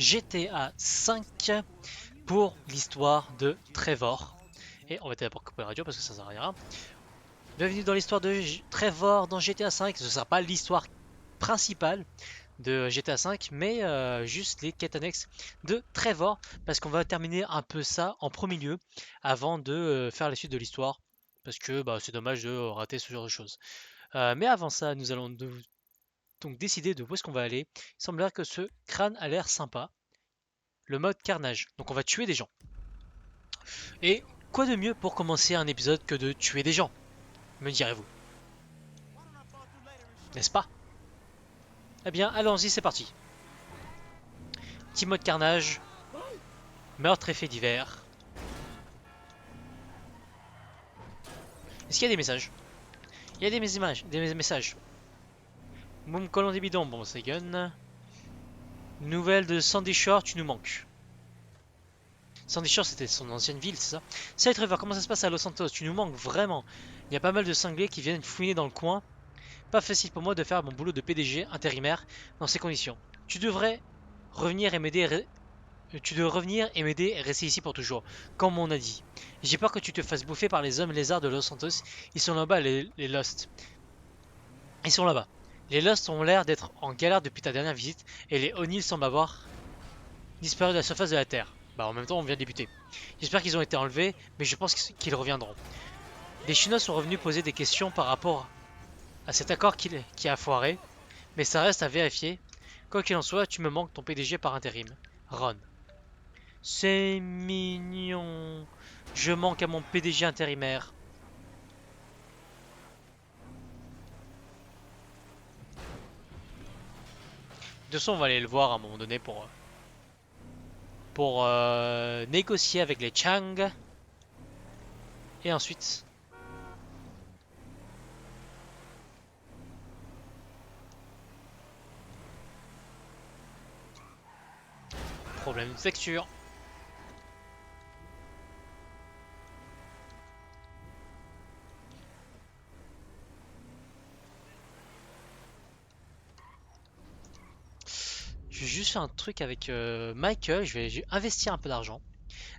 GTA 5 pour l'histoire de Trevor. Et on va d'abord couper la radio parce que ça sert à rien. Bienvenue dans l'histoire de Trevor dans GTA 5. Ce ne sera pas l'histoire principale de GTA 5, mais juste les quêtes annexes de Trevor, parce qu'on va terminer un peu ça en premier lieu avant de faire la suite de l'histoire, parce que bah, c'est dommage de rater ce genre de choses. Mais avant ça, nous allons donc décider de où est-ce qu'on va aller. Il semblerait que ce crâne a l'air sympa. Le mode carnage. Donc on va tuer des gens. Et quoi de mieux pour commencer un épisode que de tuer des gens, me direz-vous? N'est-ce pas? Eh bien, allons-y, c'est parti. Petit mode carnage, meurtre et faits divers. Est-ce qu'il y a des messages? Il y a des images, des messages. Boum, colon des bidons, bon, c'est gun. Nouvelle de Sandy Shore, tu nous manques. Sandy Shore, c'était son ancienne ville, c'est ça? Salut Trevor, comment ça se passe à Los Santos? Tu nous manques vraiment. Il y a pas mal de cinglés qui viennent fouiner dans le coin. Pas facile pour moi de faire mon boulot de PDG intérimaire dans ces conditions. Tu devrais revenir et m'aider. Tu devrais revenir et m'aider et rester ici pour toujours, comme on a dit. J'ai peur que tu te fasses bouffer par les hommes lézards de Los Santos. Ils sont là-bas, les Lost. Ils sont là-bas. Les Lost ont l'air d'être en galère depuis ta dernière visite, et les O'Neill semblent avoir disparu de la surface de la Terre. Bah en même temps, on vient de débuter. J'espère qu'ils ont été enlevés, mais je pense qu'ils reviendront. Des Chinois sont revenus poser des questions par rapport à cet accord qui a foiré, mais ça reste à vérifier. Quoi qu'il en soit, tu me manques ton PDG par intérim. Ron. C'est mignon. Je manque à mon PDG intérimaire. De toute façon, on va aller le voir à un moment donné pour négocier avec les Chang. Et ensuite, problème de texture. Je vais juste faire un truc avec Michael. Je vais investir un peu d'argent.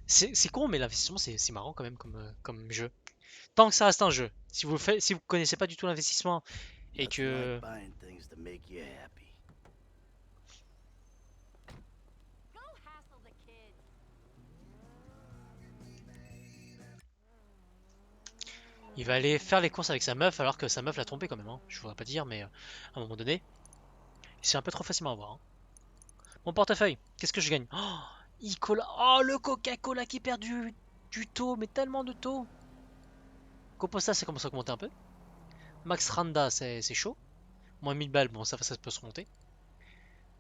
C'est con, mais l'investissement, c'est marrant quand même comme jeu. Tant que ça reste un jeu. Si vous connaissez pas du tout l'investissement et Nothing like que buying things to make you happy. Go hassle the kids. il va aller faire les courses avec sa meuf alors que sa meuf l'a trompé quand même, hein. Je voudrais pas dire, mais à un moment donné, c'est un peu trop facilement à voir, hein. Mon portefeuille, qu'est-ce que je gagne? Oh, Icola. Oh, le Coca-Cola qui perd du taux, mais tellement de taux. Coposta, ça commence à augmenter un peu. Max Randa, c'est chaud. Moins 1000 balles, bon, ça peut se remonter.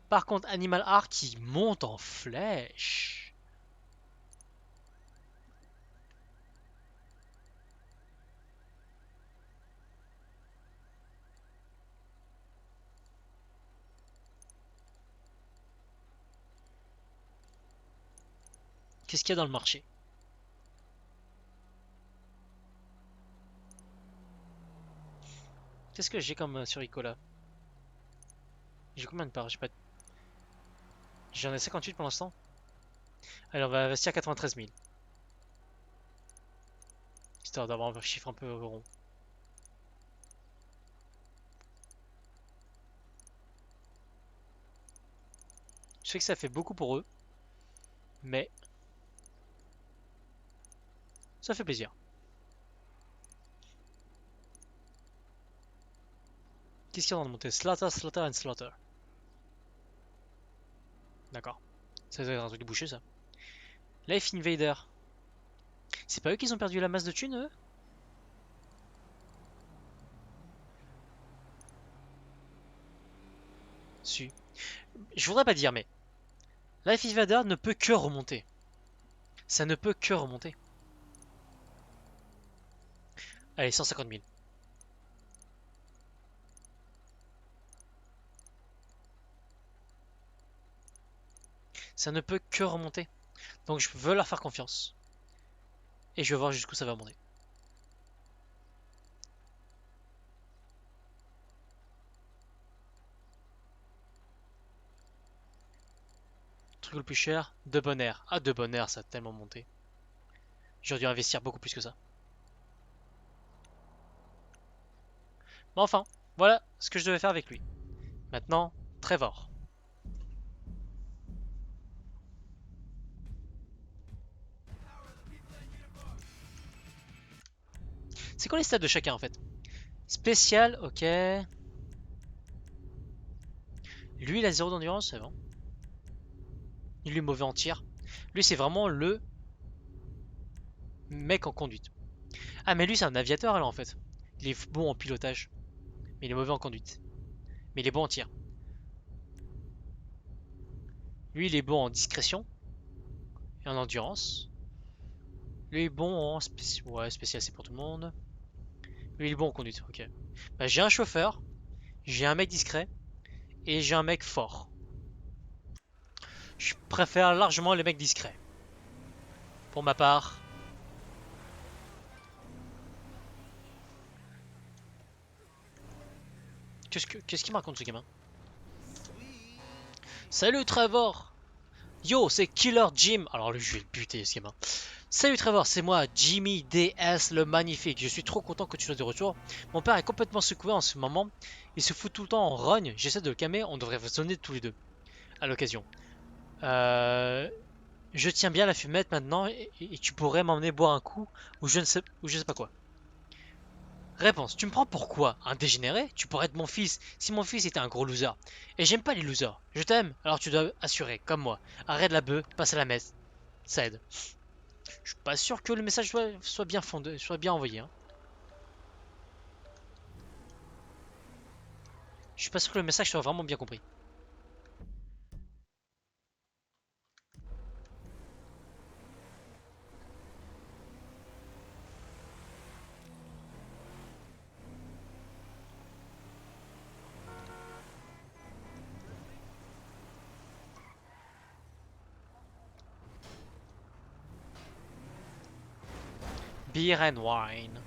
Par contre, Animal Art qui monte en flèche. Qu'est-ce qu'il y a dans le marché? Qu'est-ce que j'ai comme sur Icola? J'ai combien de parts? J'en ai 58 pour l'instant. Alors on va investir 93 000. Histoire d'avoir un chiffre un peu rond. Je sais que ça fait beaucoup pour eux, mais ça fait plaisir. Qu'est-ce qu'il y a dans le monté? Slaughter, Slaughter and Slaughter. D'accord. Ça doit être un truc de boucher ça. Life Invader. C'est pas eux qui ont perdu la masse de thunes, eux? Si. Je voudrais pas dire, mais Life Invader ne peut que remonter. Ça ne peut que remonter. Allez, 150 000. Ça ne peut que remonter. Donc je veux leur faire confiance. Et je vais voir jusqu'où ça va monter. frigo le plus cher? De Bonaire. Ah, de Bonaire, ça a tellement monté. J'aurais dû investir beaucoup plus que ça. Mais enfin, voilà ce que je devais faire avec lui. Maintenant, Trevor. C'est quoi les stats de chacun en fait? Spécial, ok. Lui, il a 0 d'endurance, c'est bon. Il est mauvais en tir. Lui, c'est vraiment le mec en conduite. Ah, mais lui, c'est un aviateur alors en fait. Il est bon en pilotage, mais il est mauvais en conduite. Mais il est bon en tir. Lui, il est bon en discrétion et en endurance. Lui, il est bon en spécial. Ouais, spécial, c'est pour tout le monde. Lui, il est bon en conduite, ok. Bah, j'ai un chauffeur, j'ai un mec discret et j'ai un mec fort. Je préfère largement les mecs discrets. Pour ma part. Qu'est-ce qu'il me raconte ce gamin? Salut Trevor! Yo, c'est Killer Jim! Alors lui, je vais le buter ce gamin. Salut Trevor, c'est moi, Jimmy DS le magnifique. Je suis trop content que tu sois de retour. Mon père est complètement secoué en ce moment. Il se fout tout le temps en rogne. J'essaie de le calmer. On devrait sonner tous les deux à l'occasion. Je tiens bien la fumette maintenant et tu pourrais m'emmener boire un coup ou je sais pas quoi. Réponse, tu me prends pour quoi? Un dégénéré? Tu pourrais être mon fils si mon fils était un gros loser. Et j'aime pas les losers. Je t'aime, alors tu dois assurer, comme moi. Arrête la bœuf, passe à la messe. Ça aide. Je suis pas sûr que le message soit bien fondé, soit bien envoyé. Hein. Je suis pas sûr que le message soit vraiment bien compris. Beer and wine.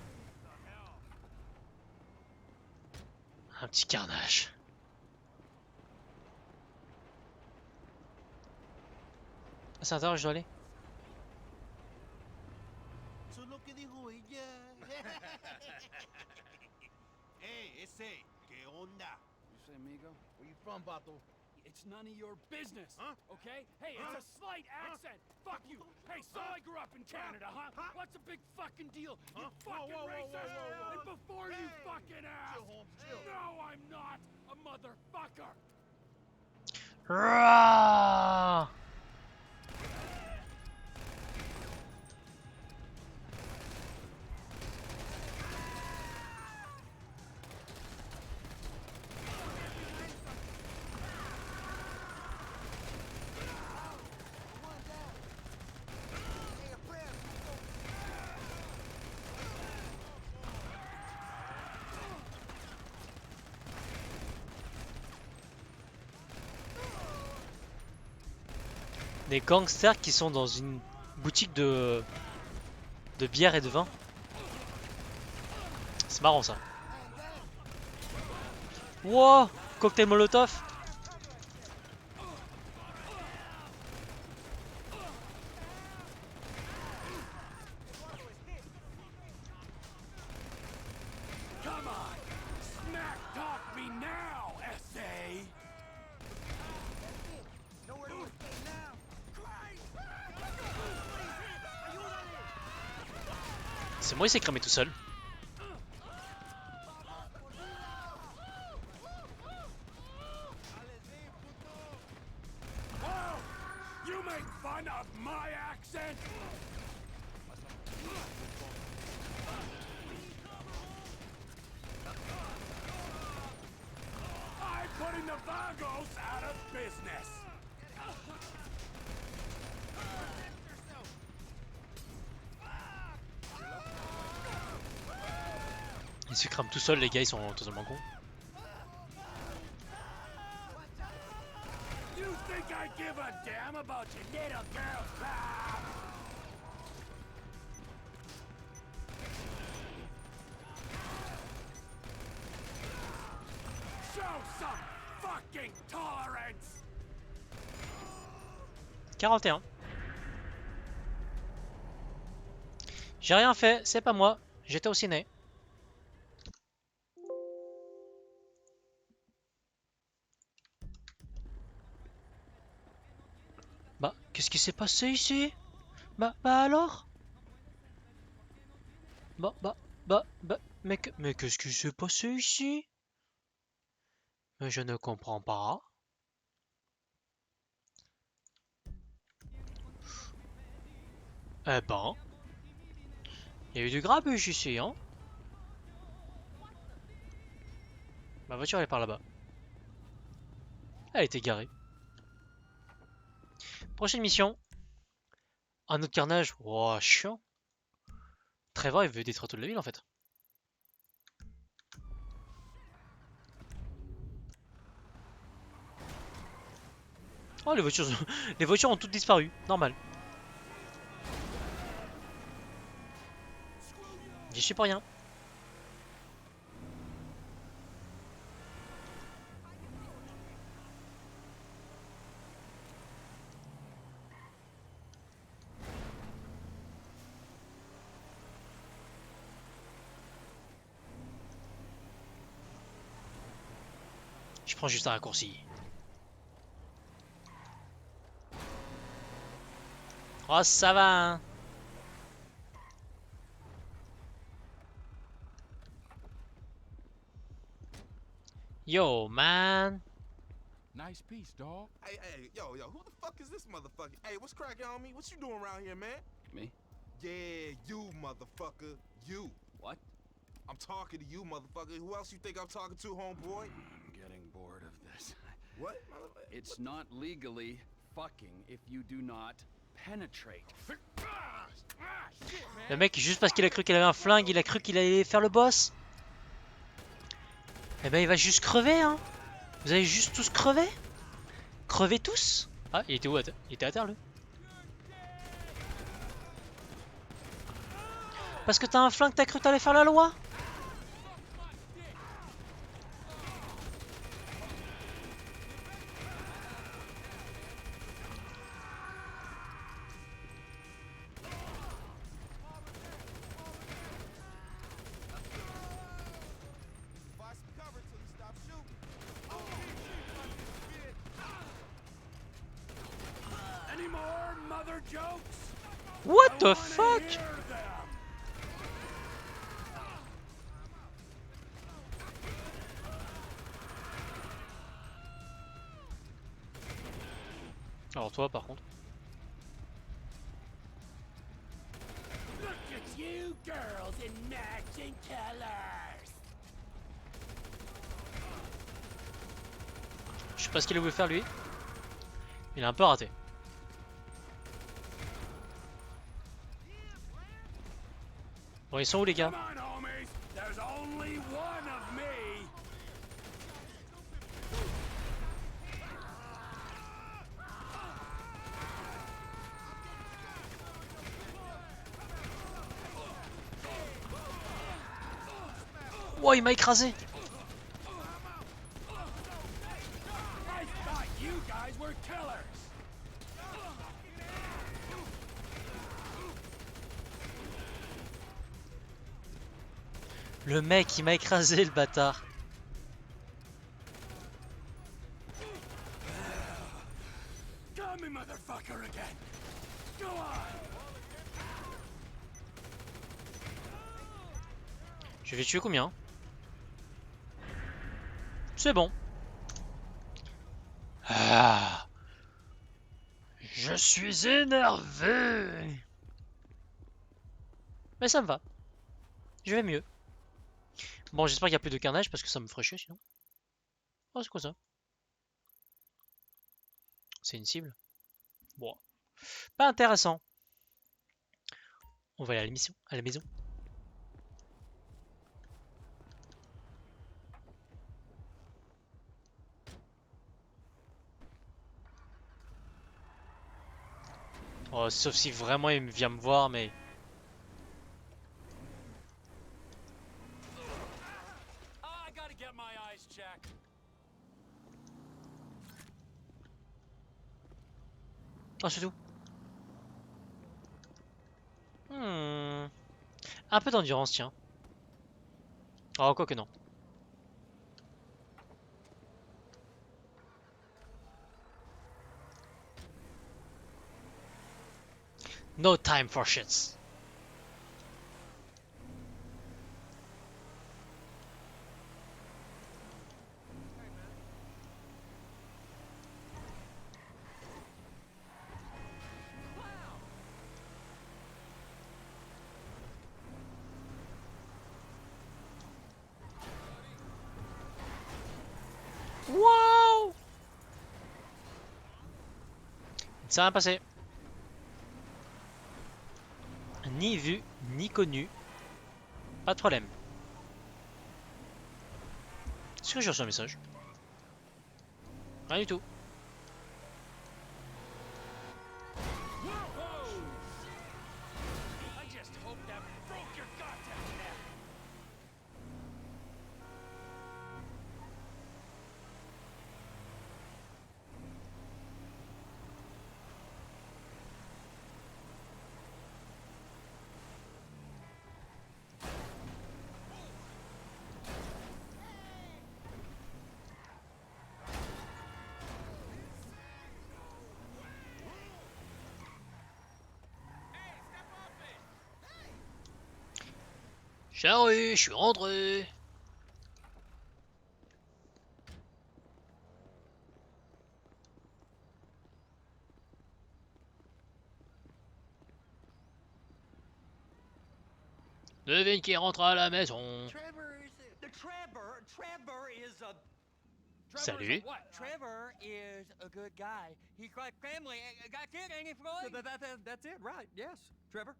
Un petit carnage. Ah, c'est à l'intérieur, je dois aller. Eso es lo que dijo ella. Hey, ese, ¿qué onda? You say amigo? Where you from, Vato? It's none of your business, Huh? okay? Hey, it's Huh? a slight accent. Fuck you. Hey, so I grew up in Canada, huh? Huh? What's the big fucking deal? You Huh? fucking Whoa, whoa, whoa, racist! whoa, whoa, whoa. And before you Hey. fucking ask, Chill, Holmes, chill. no, I'm not a motherfucker. Rah! Des gangsters qui sont dans une boutique de bière et de vin. C'est marrant ça. Wow, cocktail Molotov. Come on, smack talk me now, SA. C'est moi, il s'est cramé tout seul. Oh, you make fun of my accent? I'm putting the Vagos out of business. Il se crame tout seul, les gars, ils sont totalement cons. You think I give a damn about your little girl's pal? Show some fucking tolerance! 41. J'ai rien fait, c'est pas moi. J'étais au ciné. Bah, qu'est-ce qui s'est passé ici? Bah alors? Mais qu'est-ce qui s'est passé ici? Mais je ne comprends pas. Eh ben, il y a eu du grabuge ici, hein? Ma voiture elle est par là-bas. Elle était garée. Prochaine mission. Un autre carnage. Wow, chiant. Trevor il veut détruire toute la ville en fait. Oh les voitures, les voitures ont toutes disparu. Normal. J'y suis pour rien. Je prends juste un raccourci. Oh ça va hein. Yo man. Nice piece, dog. Hey, yo, who the fuck is this motherfucker? Hey, what's cracking on me? What you doing around here, man? Me? Yeah, you motherfucker. You. What? I'm talking to you, motherfucker. Who else you think I'm talking to, homeboy? I'm getting bored of this. What? Motherfucker? It's not legally fucking if you do not penetrate. Le mec juste parce qu'il a cru qu'il avait un flingue, il a cru qu'il allait faire le boss. Eh ben il va juste crever hein. Vous allez juste tous crever. Crever tous. Ah il était où à terre? Il était à terre lui. Parce que t'as un flingue, t'as cru que t'allais faire la loi? Find some cover till he stops shooting. Any more mother jokes? What I the wanna fuck? hear them. Alors toi par contre. Look at you girls in matching colors. Je sais pas ce qu'il voulait faire lui. Il a un peu raté. Bon ils sont où les gars? Come on, homies. There's only one of me. Wow il m'a écrasé. I thought you guys were killers. Le mec il m'a écrasé le bâtard. Got me, motherfucker, again. Go on. Je vais tuer combien? C'est bon. Ah, je suis énervé. Mais ça me va. Je vais mieux. Bon, j'espère qu'il n'y a plus de carnage parce que ça me ferait chier sinon. Oh, c'est quoi ça? C'est une cible? Bon. Pas intéressant. On va aller à la mission, à la maison. Oh, sauf si vraiment il vient me voir, mais... I gotta get my eyes checked. Oh, c'est tout. Hmm. Un peu d'endurance, tiens. Oh, quoi que non. No time for shits. Wow! Ça va passer. Ni vu, ni connu. Pas de problème. Est-ce que j'ai reçu un message? Rien du tout. I just hope that broke your goddamn neck. Charrue, je suis rentré. Devine qui rentre à la maison. Trevor is Trevor is a Salut. What? Trevor is a good guy. He's got family, got kid, ain't he, Floyd? That's it, right? Yes, Trevor.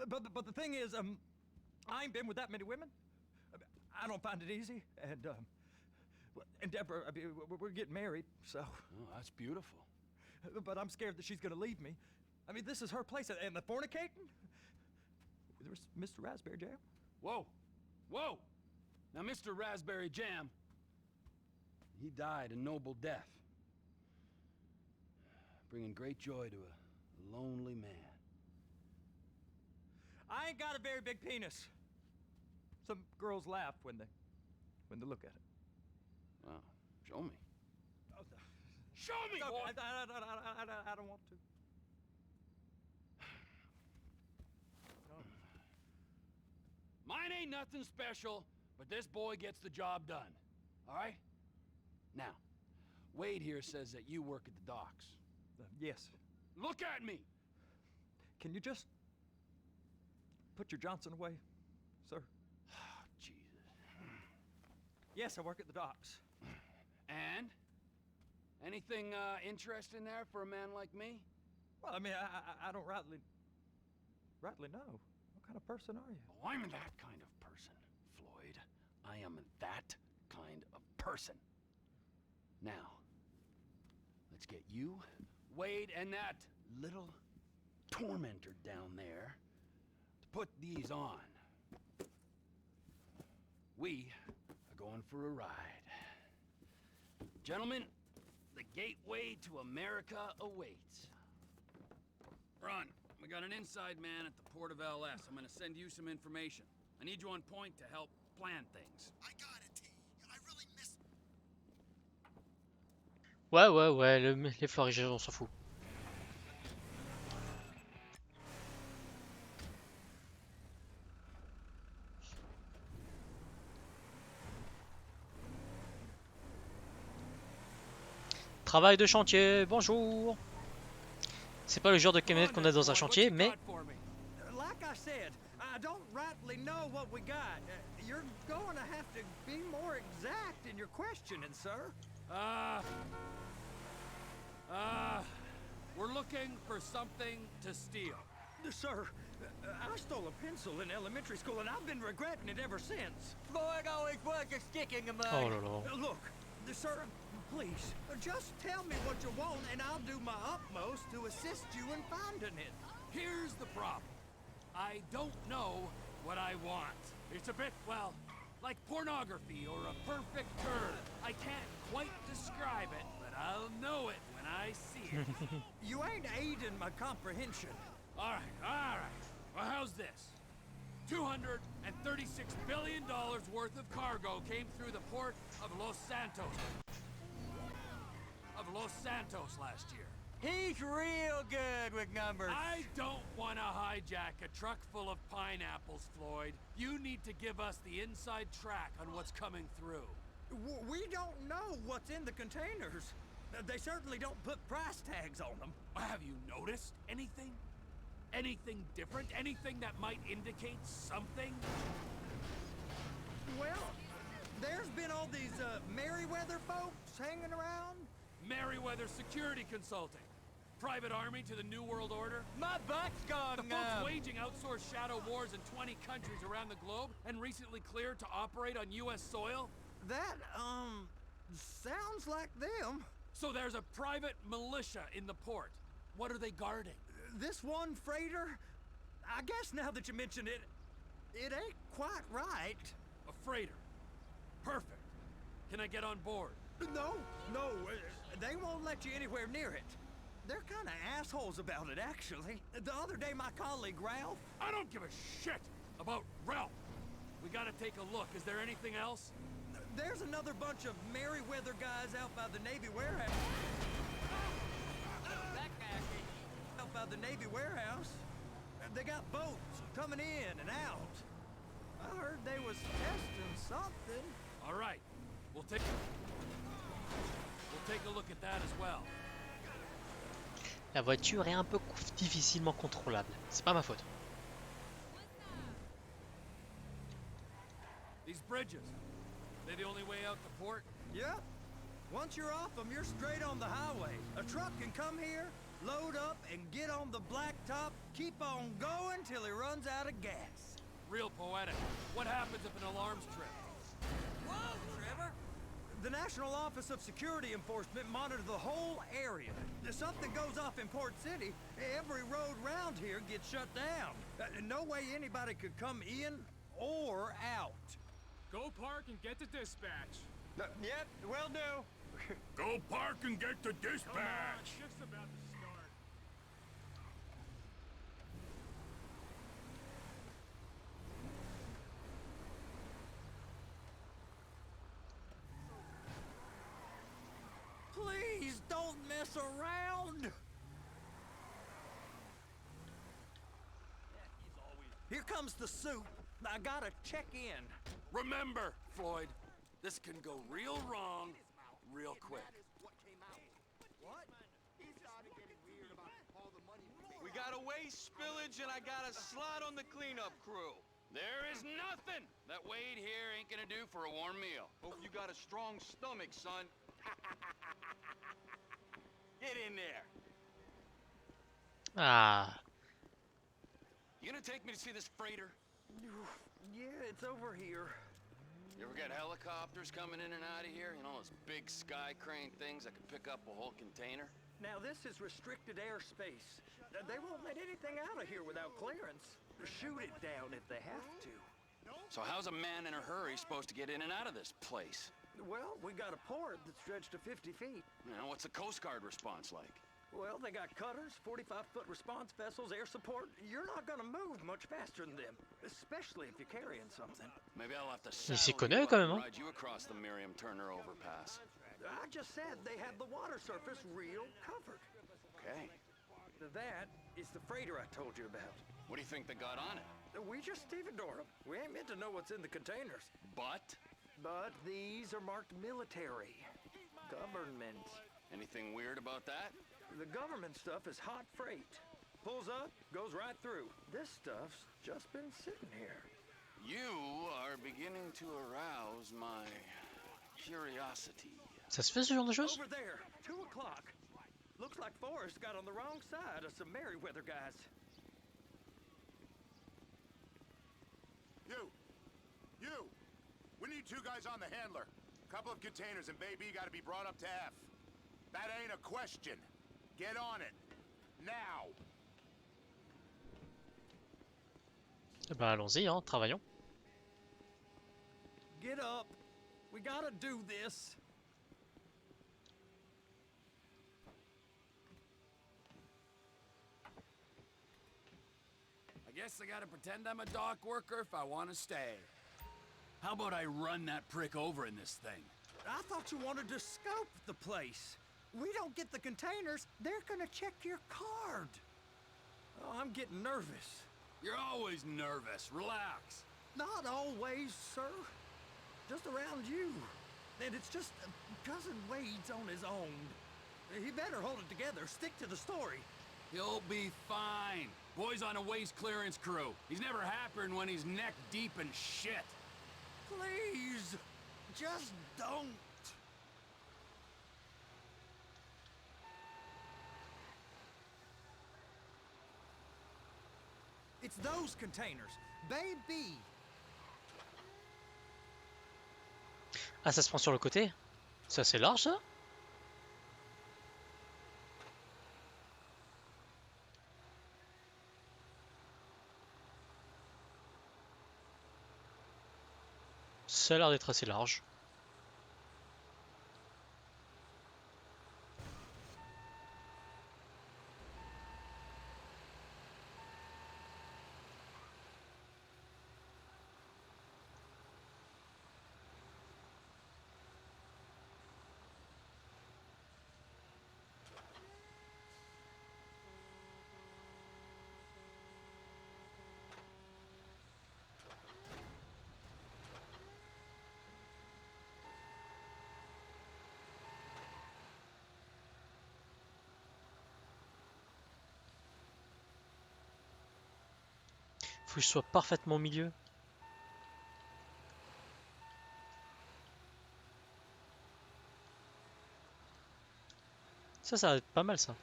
but the thing is, I ain't been with that many women. I don't find it easy, and Deborah, I mean, we're getting married, so. Oh, that's beautiful. But I'm scared that she's gonna leave me. I mean, this is her place, and the fornicating. There's Mr. Raspberry Jam. Whoa, whoa! Now, Mr. Raspberry Jam, he died a noble death, bringing great joy to a lonely man. I ain't got a very big penis. Some girls laugh when they look at it. Wow, show me. Oh, Show me, no, boy! I don't want to. Mine ain't nothing special, but this boy gets the job done. All right? Now, Wade here says that you work at the docks. Yes. Look at me! Can you just put your Johnson away, sir? Jesus. Yes, I work at the docks. And? Anything interesting there for a man like me? Well, I mean, I don't rightly know. What kind of person are you? Oh, I'm that kind of person, Floyd. I am that kind of person. Now, let's get you, Wade, and that little tormentor down there to put these on. We are going for a ride. Gentlemen, the gateway to America awaits. Ron, we got an inside man at the port of LS. I'm gonna send you some information. I need you on point to help plan things. I got it, T. I really miss. Ouais, les florigeons, on s'en fout. Travail de chantier, bonjour. C'est pas le genre de camionnette qu'on a dans un chantier, mais Like I said, I don't rightly know what we got. You're going to have to be more exact in your questioning, sir. We're looking for something to steal. Sir, I stole a pencil in elementary school, and I've been regretting it ever since. Floyd always was a stick in the mud. oh là là. Look, sir, please, just tell me what you want, and I'll do my utmost to assist you in finding it. Here's the problem. I don't know what I want. It's a bit, well, like pornography or a perfect curve. I can't quite describe it, but I'll know it when I see it. You ain't aiding my comprehension. All right. Well, how's this? $236 billion worth of cargo came through the port of Los Santos. Last year. He's real good with numbers. I don't want to hijack a truck full of pineapples, Floyd. You need to give us the inside track on what's coming through. We don't know what's in the containers. They certainly don't put price tags on them. Have you noticed anything? Anything different? Anything that might indicate something? Well, there's been all these Merryweather folks hanging around. Merryweather Security Consulting. Private army to the New World Order. My butt's gone The folks waging outsourced shadow wars in 20 countries around the globe and recently cleared to operate on U.S. soil. That, sounds like them. So there's a private militia in the port. What are they guarding? This one freighter, I guess now that you mention it, it ain't quite right. A freighter. Perfect. Can I get on board? No, they won't let you anywhere near it. They're kind of assholes about it, actually. The other day, my colleague, Ralph... I don't give a shit about Ralph. We gotta take a look. Is there anything else? There's another bunch of Merryweather guys out by the Navy warehouse. That guy Out by the Navy warehouse. They got boats coming in and out. I heard they was testing something. All right. We'll take a look at that as well. La voiture est un peu difficilement contrôlable. C'est pas ma faute. These bridges. They the only way out the port? Yep. Once you're off them, you're straight on the highway. A truck can come here, load up, and get on the blacktop, keep on going till he runs out of gas. Real poetic. What happens if an alarm's tripped? Whoa, Trevor! The National Office of Security Enforcement monitor the whole area. If something goes off in Port City, every road round here gets shut down. No way anybody could come in or out. Go park and get to dispatch. Yep, will do. Go park and get to Come on, shift's about to start. Please don't mess around. Here comes the soup. I gotta check in. Remember, Floyd, this can go real wrong real quick. We got a waste spillage and I got a slot on the cleanup crew. There is nothing that Wade here ain't gonna do for a warm meal. Hope you got a strong stomach, son. Get in there. Ah. You gonna take me to see this freighter? Yeah, it's over here. You ever got helicopters coming in and out of here? You know, those big sky crane things that can pick up a whole container? Now, this is restricted airspace. They won't let anything out of here without clearance. Shoot it down if they have to. So how's a man in a hurry supposed to get in and out of this place? Well, we got a port that's stretched to 50 feet. You know, what's the Coast Guard response like? Well, they got cutters, 45-foot response vessels, air support. You're not gonna move much faster than them, especially if you're carrying something. Maybe I'll have to Il s'y saddle connaît you quand up même, and hein. ride you across the Miriam Turner overpass. I just said they have the water surface real covered. Okay. That is the freighter I told you about. What do you think they got on it? We just stevedore them. We ain't meant to know what's in the containers. But But these are marked military. Government. anything weird about that? The government stuff is hot freight. Pulls up, goes right through. This stuff's just been sitting here. You are beginning to arouse my curiosity. Ça se fait ce genre de choses? Over there, 2 o'clock. Looks like Forrest got on the wrong side of some Merryweather guys. You! We need 2 guys on the handler. Couple of containers and Baby gotta be brought up to F. That ain't a question. Get on it. Now! Eh ben allons-y, hein, travaillons. Get up. We gotta do this. Guess I gotta pretend I'm a dock worker if I want to stay. How about I run that prick over in this thing? I thought you wanted to scope the place. We don't get the containers, they're gonna check your card. Oh, I'm getting nervous. You're always nervous. Relax. Not always, sir. Just around you. And it's just Cousin Wade's on his own. He better hold it together, stick to the story. He'll be fine. Boy's on a waste clearance crew. He's never happier when he's neck deep in shit. Please, just don't. It's those containers. Baby. Ah, ça se prend sur le côté? C'est assez large, ça? Ça a l'air d'être assez large. Faut que je sois parfaitement au milieu. Ça va être pas mal, ça.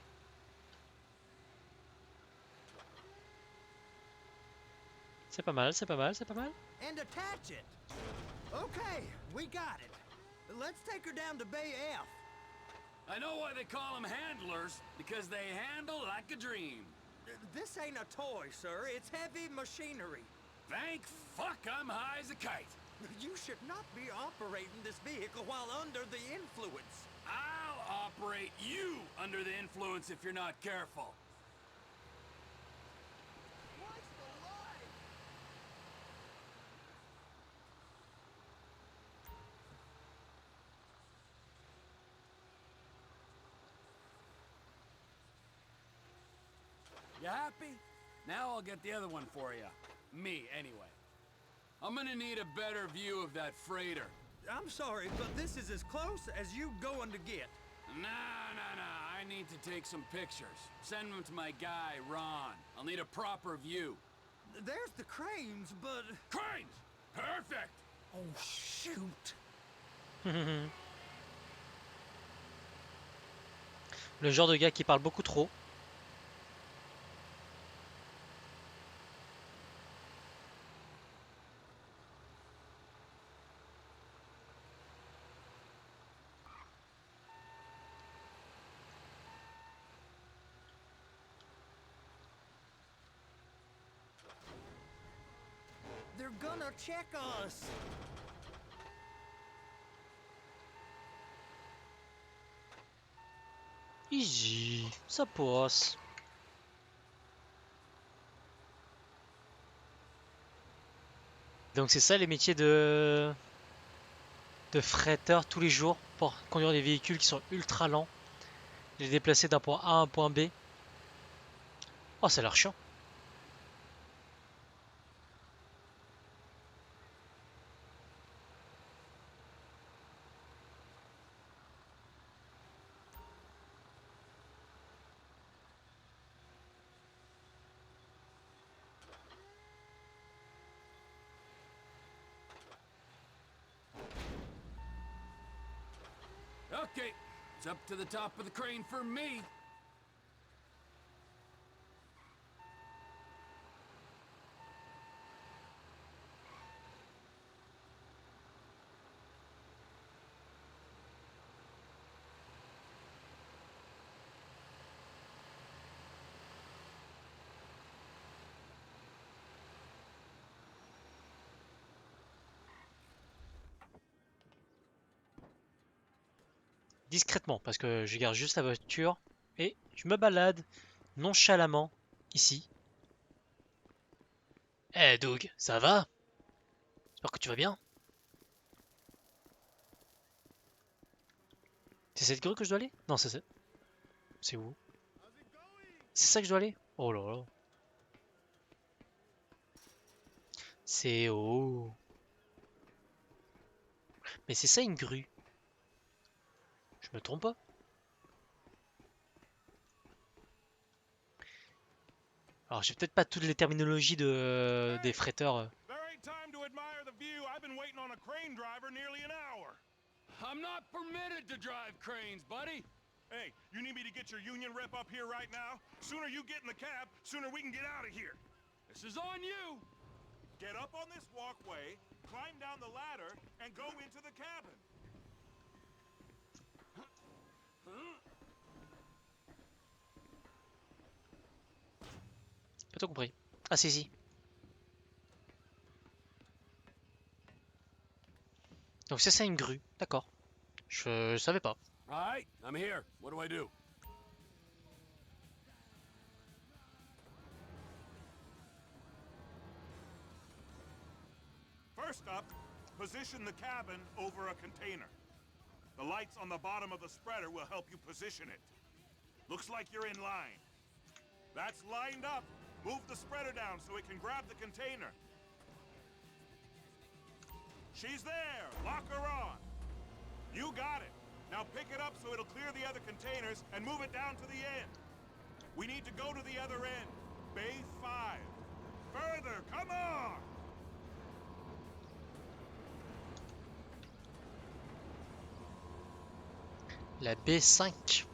C'est pas mal, c'est pas mal, c'est pas mal. And attach it. Okay, we got it. Let's take her down to Bay F. I know why they call them handlers, because they handle like a dream. This ain't a toy, sir. It's heavy machinery. Thank fuck I'm high as a kite. You should not be operating this vehicle while under the influence. I'll operate you under the influence if you're not careful. What's the life? You happy? Now I'll get the other one for you. Me, anyway. I'm gonna need a better view of that freighter. I'm sorry, but this is as close as you going to get. Nah. I need to take some pictures. Send them to my guy, Ron. I'll need a proper view. There's the cranes, but... Cranes! Perfect! Oh, shoot. Le genre de gars qui parle beaucoup trop. They're gonna check us. Easy, ça passe. Donc c'est ça les métiers de fretteur tous les jours pour conduire des véhicules qui sont ultra lents, les déplacer d'un point A à un point B. Oh, ça a l'air chiant. Okay, it's up to the top of the crane for me. Discrètement, parce que je garde juste la voiture et je me balade nonchalamment ici. Eh Doug, ça va? J'espère que tu vas bien. C'est cette grue que je dois aller? Non, c'est ça. C'est où? C'est ça que je dois aller? Oh là là. C'est haut. Mais c'est ça une grue. Je me trompe pas? Alors j'ai peut-être pas toutes les terminologies des fretteurs. There ain't time to admire the view. I've been waiting on a crane driver nearly an hour. I'm not permitted to drive cranes, buddy. Hey, you need me to get your union rep up here right now? Sooner you get in the cab, sooner we can get out of here. This is on you. Get up on this walkway, climb down the ladder, and go into the cabin. Pas tout compris. Ah si. Donc c'est ça une grue. D'accord. Je savais pas. All right, I'm here. What do I do? First up, position the cabin over a container. The lights on the bottom of the spreader will help you position it. Looks like you're in line. That's lined up. Move the spreader down so it can grab the container. She's there. Lock her on. You got it. Now pick it up so it'll clear the other containers and move it down to the end. We need to go to the other end. Bay 5. Further, come on! La B5.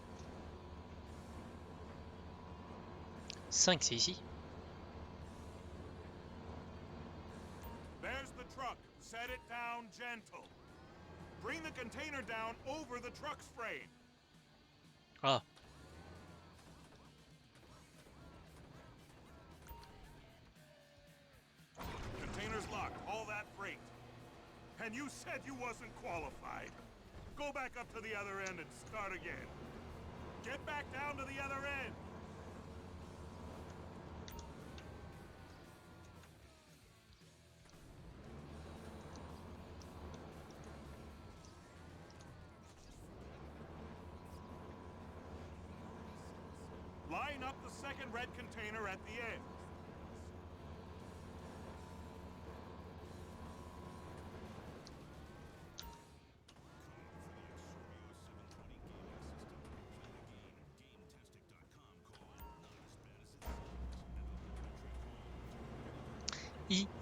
5 c'est ici. There's the truck. Set it down gentle. Bring the container down over the truck's frame. Ah. Container's locked. All that freight. And you said you wasn't qualified. Go back up to the other end and start again. Get back down to the other end. Line up the second red container at the end.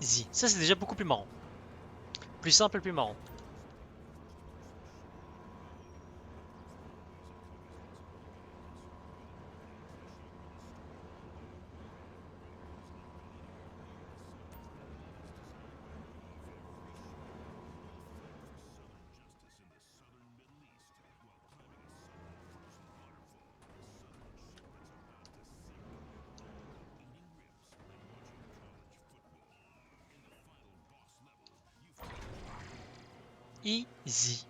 Easy. Ça c'est déjà beaucoup plus marrant. Plus simple et plus marrant. Easy.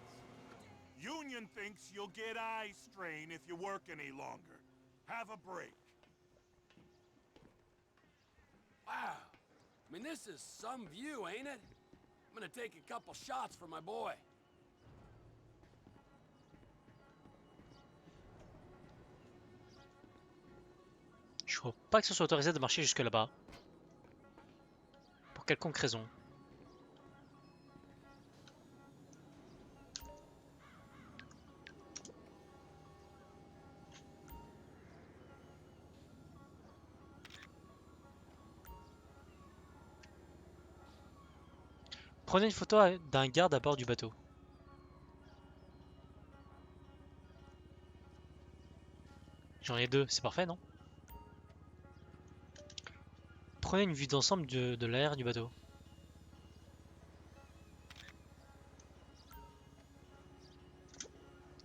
Union thinks you'll get eye strain if you work any longer. Have a break. Wow. I mean, this is some view, ain't it? I'm gonna take a couple shots for my boy. Je crois pas que ce soit autorisé de marcher jusque là-bas. Pour quelconque raison. Prenez une photo d'un garde à bord du bateau. J'en ai deux, c'est parfait, non? Prenez une vue d'ensemble de l'air du bateau.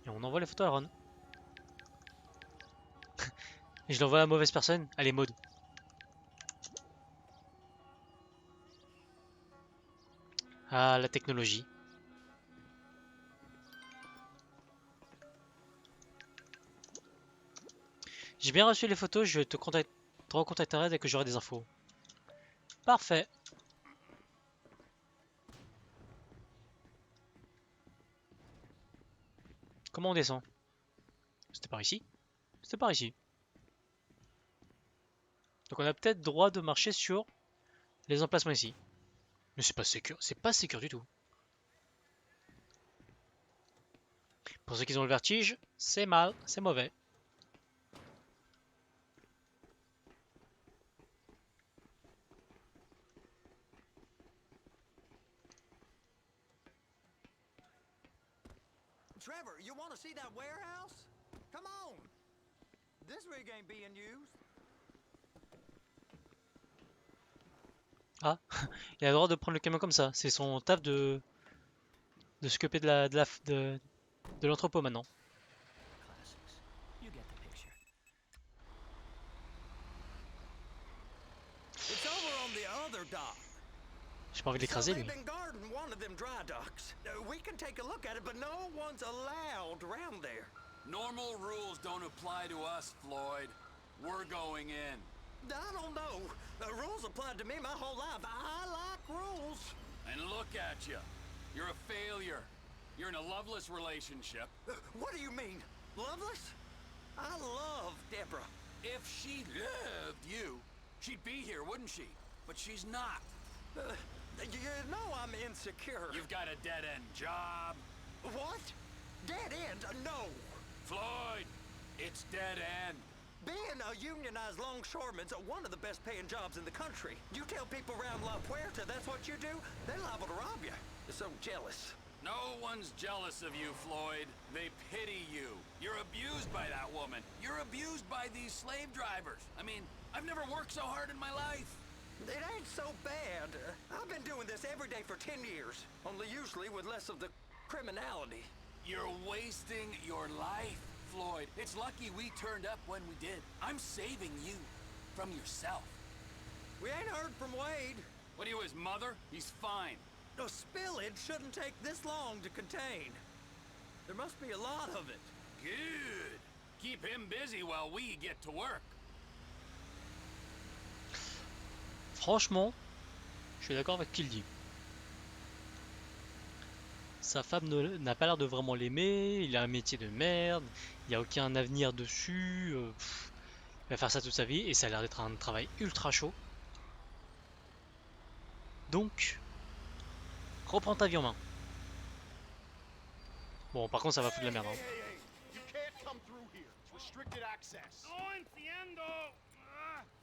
Et on envoie les photos à Ron. Et je l'envoie à la mauvaise personne. Allez, Maud. Ah, la technologie. J'ai bien reçu les photos, je te recontacterai dès que j'aurai des infos. Parfait. Comment on descend? C'était par ici? C'était par ici. Donc on a peut-être droit de marcher sur les emplacements ici. Mais c'est pas sécure du tout. Pour ceux qui ont le vertige, c'est mal, c'est mauvais. Trevor, you want to see that warehouse? Come on. This rig ain't being used. Ah, il a le droit de prendre le camion comme ça. C'est son taf de s'occuper de l'entrepôt maintenant. You get the picture. It's over on the other dock. J'ai pas envie de l'écraser So lui. they've been guarding one of them dry docks. We can take a look at it, but no one's allowed around there. Normal rules don't apply to us, Floyd. We're going in. I don't know. Rules applied to me my whole life. I like rules. And look at you. You're a failure. You're in a loveless relationship. What do you mean? Loveless? I love Deborah. If she loved you, she'd be here, wouldn't she? But she's not. You know I'm insecure. You've got a dead-end job. What? Dead end? No. Floyd, it's dead end. Being a unionized longshoreman's one of the best paying jobs in the country. You tell people around La Puerta that's what you do, they're liable to rob you. They're so jealous. No one's jealous of you, Floyd. They pity you. You're abused by that woman. You're abused by these slave drivers. I mean, I've never worked so hard in my life. It ain't so bad. I've been doing this every day for 10 years, only usually with less of the criminality. You're wasting your life, Floyd. It's lucky we turned up when we did. I'm saving you from yourself. We ain't heard from Wade. What are you, his mother? He's fine. No, spillage shouldn't take this long to contain. There must be a lot of it. Good. Keep him busy while we get to work. Franchement, je suis d'accord avec ce qu'il dit. Sa femme n'a pas l'air de vraiment l'aimer, il a un métier de merde, il n'y a aucun avenir dessus, il va faire ça toute sa vie et ça a l'air d'être un travail ultra chaud. Donc, reprends ta vie en main. Bon, par contre, ça va foutre de la merde. Hein. You can't come through here. It's restricted access. No entiendo.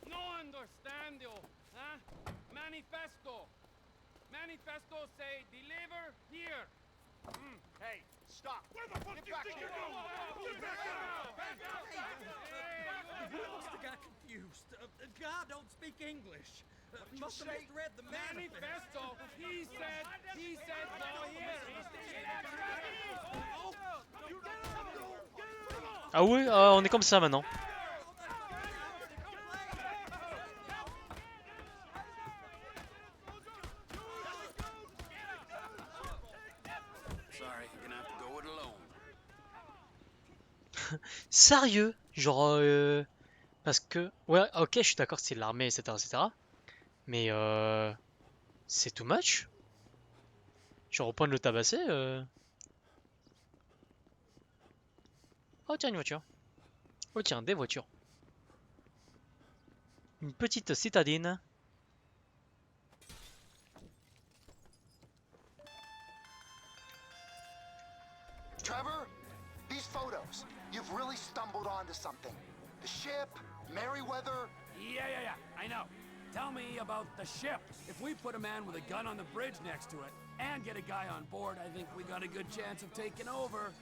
No understando. Huh? Manifesto. Manifesto say deliver here. Hey, stop. Where the fuck do you think you're going? He must have got confused. God don't speak English. Must have misread the manifesto. Manifesto. He said go here. Ah oui, on est comme ça maintenant. Sorry, you're gonna have to go it alone. Sérieux? Genre, parce que... Ouais, ok, je suis d'accord, c'est l'armée, etc., etc. Mais, c'est too much? Genre, au point de le tabasser, Oh, tiens, une voiture. Oh, tiens, des voitures. Une petite citadine. Trevor, these photos, you've really stumbled onto something. The ship, Merryweather. Yeah, I know. Tell me about the ship. If we put a man with a gun on the bridge next to it and get a guy on board, I think we got a good chance of taking over.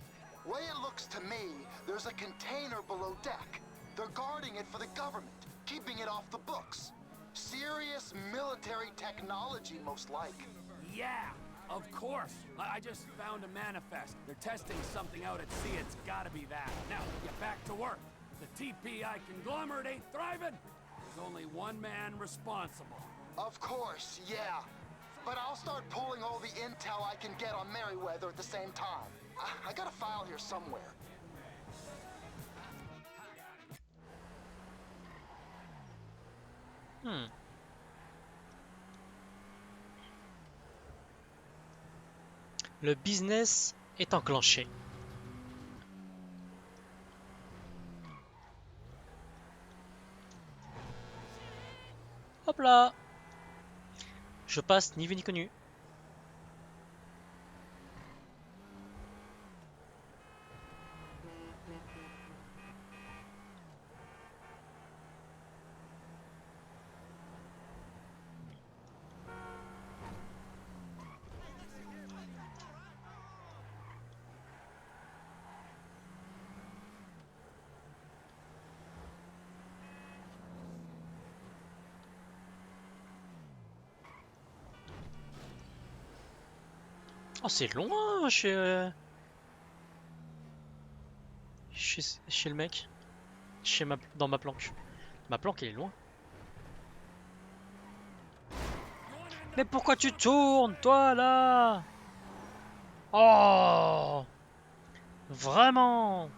Way it looks to me, there's a container below deck. They're guarding it for the government, keeping it off the books. Serious military technology, most like. Yeah, of course. I just found a manifest. They're testing something out at sea. It's gotta be that. Now, get back to work. The TPI conglomerate ain't thriving. There's only one man responsible. Of course, yeah. But I'll start pulling all the intel I can get on Merryweather at the same time. I got a file here somewhere. Le business est enclenché. Hop là! Je passe ni vu ni connu. Oh, c'est loin chez le mec. Dans ma planque. Ma planque, elle est loin. Mais pourquoi tu tournes, toi, là? Oh! Vraiment?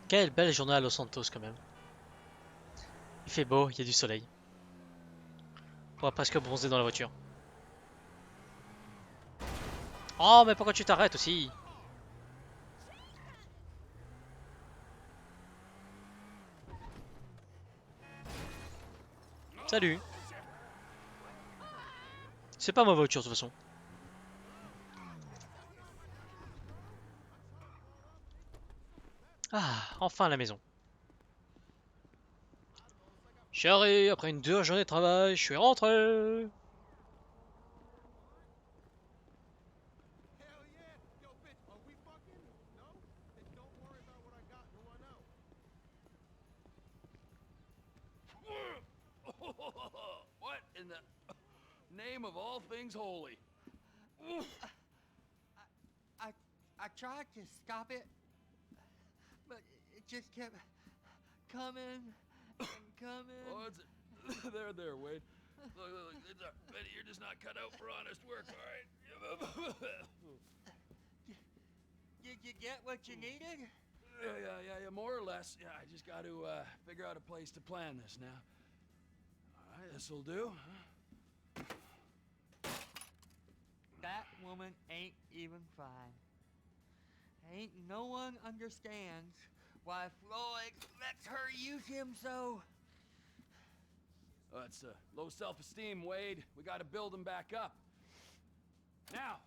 Quelle belle journée à Los Santos quand même. Il fait beau, il y a du soleil. On va presque bronzer dans la voiture. Oh, mais pourquoi tu t'arrêtes aussi? Salut. C'est pas ma voiture de toute façon. Ah, enfin à la maison. Chérie, après une dure journée de travail, je suis rentré. What in the name of all things holy? I tried to stop it, but it just kept coming and coming. Oh, it's there, Wade. Look, it's you're just not cut out for honest work, all right? Did you get what you needed? Yeah, more or less. Yeah, I just got to figure out a place to plan this now. All right, this'll do. That woman ain't even fine. Ain't no one understands why Floyd lets her use him so. Oh, it's low self-esteem, Wade. We got to build him back up. Now.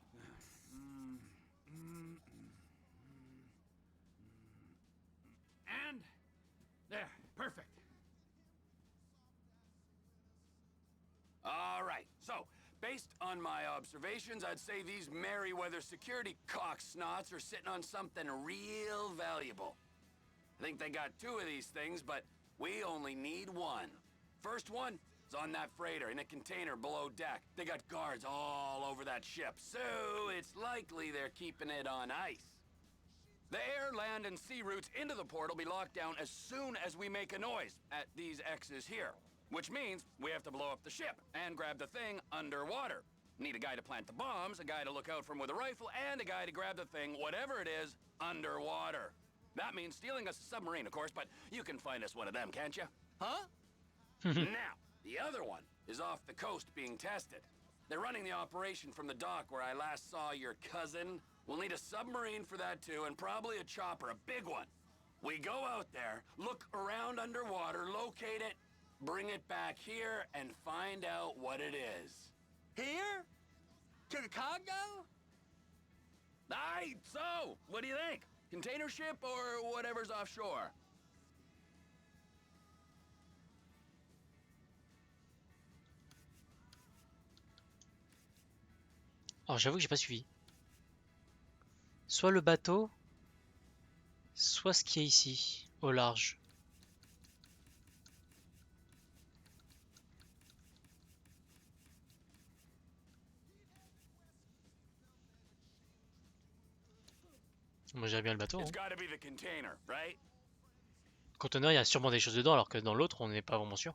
And there, perfect. All right, so, based on my observations, I'd say these Merryweather security cocksnots are sitting on something real valuable. I think they got 2 of these things, but we only need 1. First one is on that freighter in a container below deck. They got guards all over that ship, so it's likely they're keeping it on ice. The air, land, and sea routes into the port will be locked down as soon as we make a noise at these X's here. Which means we have to blow up the ship and grab the thing underwater. Need a guy to plant the bombs, a guy to look out for him with a rifle, and a guy to grab the thing, whatever it is, underwater. That means stealing us a submarine, of course, but you can find us one of them, can't you? Huh? Now, the other one is off the coast being tested. They're running the operation from the dock where I last saw your cousin. We'll need a submarine for that too, and probably a chopper, a big one. We go out there, look around underwater, locate it, bring it back here, and find out what it is. Here? To the Congo? Aye, so, what do you think? Container ship or whatever's offshore? Alors j'avoue que j'ai pas suivi. Soit le bateau, soit ce qui est ici, au large. Moi j'aime bien le bateau. It's Hein. gotta be the container, right? Conteneur, il y a sûrement des choses dedans, alors que dans l'autre, on n'est pas vraiment sûr.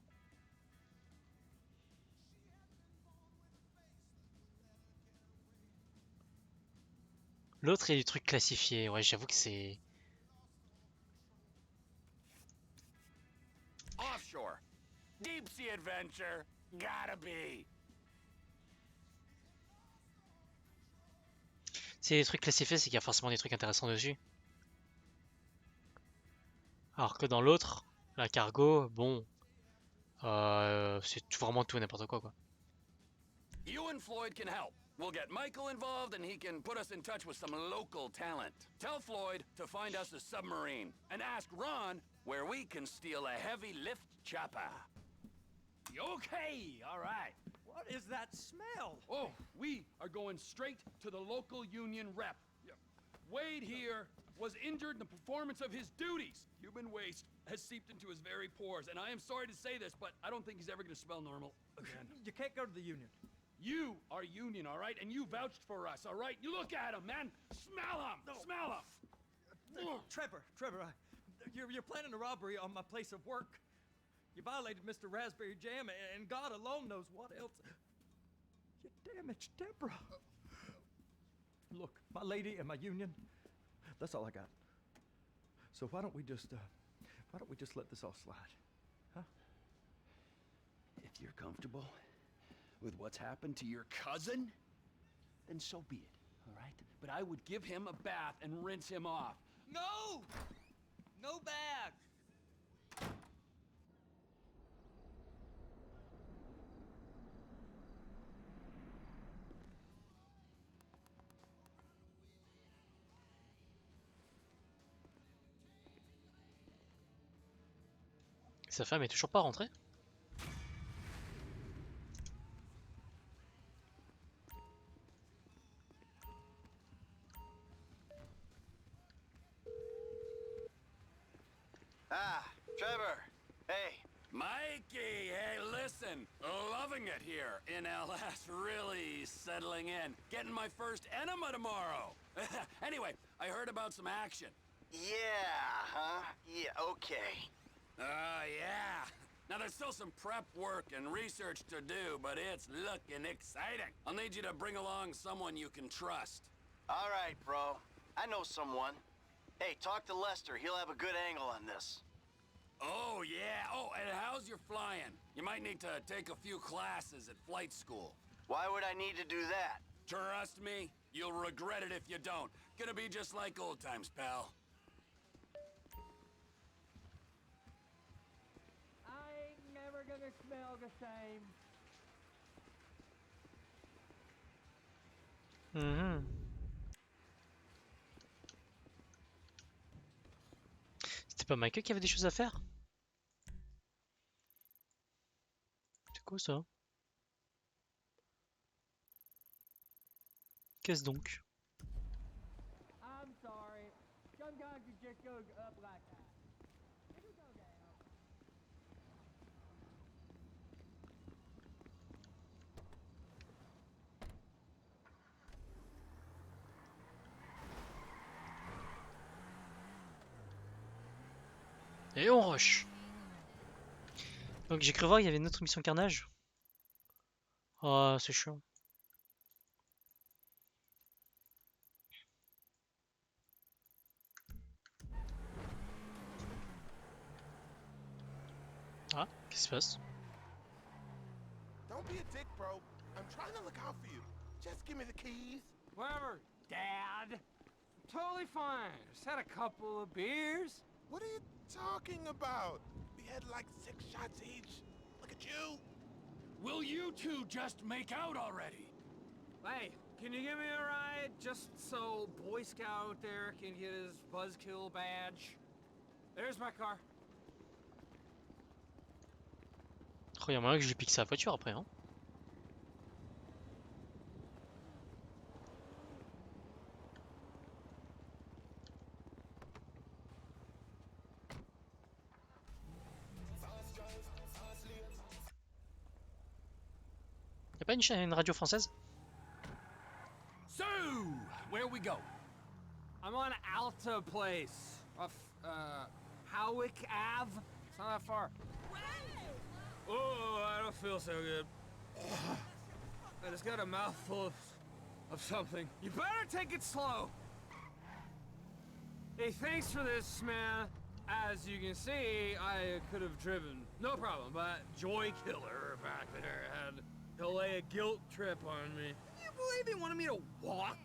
L'autre, il y a des trucs classifiés. Ouais, j'avoue que c'est... Offshore. Deep sea adventure. Gotta be. C'est des trucs classifiés, c'est qu'il y a forcément des trucs intéressants dessus. Alors que dans l'autre, la cargo, bon... c'est vraiment tout et n'importe quoi, quoi. You and Floyd can help. We'll get Michael involved and he can put us in touch with some local talent. Tell Floyd to find us a submarine and ask Ron where we can steal a heavy lift chopper. Okay, all right. What is that smell? Oh, we are going straight to the local union rep. Wade here was injured in the performance of his duties. Human waste has seeped into his very pores, and I am sorry to say this, but I don't think he's ever going to smell normal again. You can't go to the union. You are union, all right? And you vouched for us, all right? You look at him, man. Smell him. No. Smell him. Trevor, you're planning a robbery on my place of work. You violated Mr. Raspberry Jam, and God alone knows what else. You damaged Deborah. Look, my lady and my union, that's all I got. So why don't we just let this all slide, huh? If you're comfortable with what's happened to your cousin, then so be it, all right? But I would give him a bath and rinse him off. No! No bag! Sa femme est toujours pas rentrée? Ah, Trevor. Hey. Mikey, hey, listen. Loving it here in LS. Really settling in. Getting my first enema tomorrow. Anyway, I heard about some action. Yeah, huh? Yeah, okay. Yeah. Now there's still some prep work and research to do, but it's looking exciting. I'll need you to bring along someone you can trust. All right, bro. I know someone. Hey, talk to Lester. He'll have a good angle on this. Oh, yeah. Oh, and how's your flying? You might need to take a few classes at flight school. Why would I need to do that? Trust me, you'll regret it if you don't. Gonna be just like old times, pal. I ain't never gonna smell the same. C'était pas Michael qui avait des choses à faire? C'est quoi ça? Qu'est-ce donc? I'm sorry. Sometimes it just goes up like that. It'll go down. Et on rush. Donc j'ai cru voir il y avait une autre mission carnage. Ah, c'est chiant. Ah, qu'est-ce qui se passe? Don't be a dick, bro. I'm trying to look out for you. Just give me the keys. Whatever, Dad. Totally fine. Just had a couple of beers. What are you talking about? We had like 6 shots each. Look at you. Will you two just make out already? Hey, can you give me a ride just so Boy Scout there can get his buzzkill badge? There's my car. Oh, y a moyen que je lui pique sa voiture après, hein. Y'a pas une radio française? So, where we go? I'm on Alta Place. Off, Howick Ave. It's not that far. Oh, I don't feel so good. I just got a mouthful of something. You better take it slow. Hey, thanks for this, man. As you can see, I could have driven. No problem, but Joy Killer back there had to lay a guilt trip on me. Can you believe he wanted me to walk?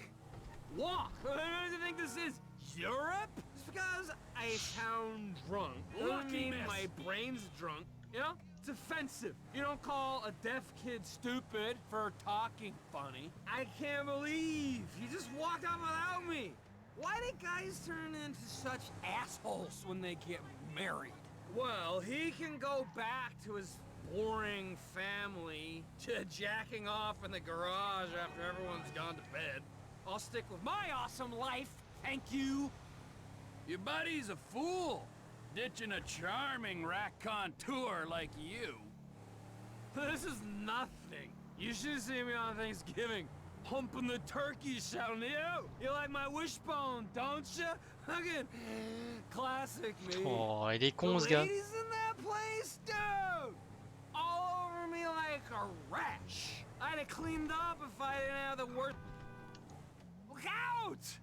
Walk? What do you think this is? Europe? Just because I sound drunk doesn't mean my brain's drunk, you know? It's offensive. You don't call a deaf kid stupid for talking funny. I can't believe he just walked out without me. Why do guys turn into such assholes when they get married? Well, he can go back to his boring family, to jacking off in the garage after everyone's gone to bed. I'll stick with my awesome life, thank you. Your buddy's a fool, ditching a charming raconteur like you. This is nothing. You should see me on Thanksgiving. Humping the turkey, shouting, yo, you like my wishbone, don't you? Fucking classic me. Oh, il est The con ce gars. ladies in that place, dude, all over me like a rash. I'd have cleaned up if I didn't have the worst. Look out!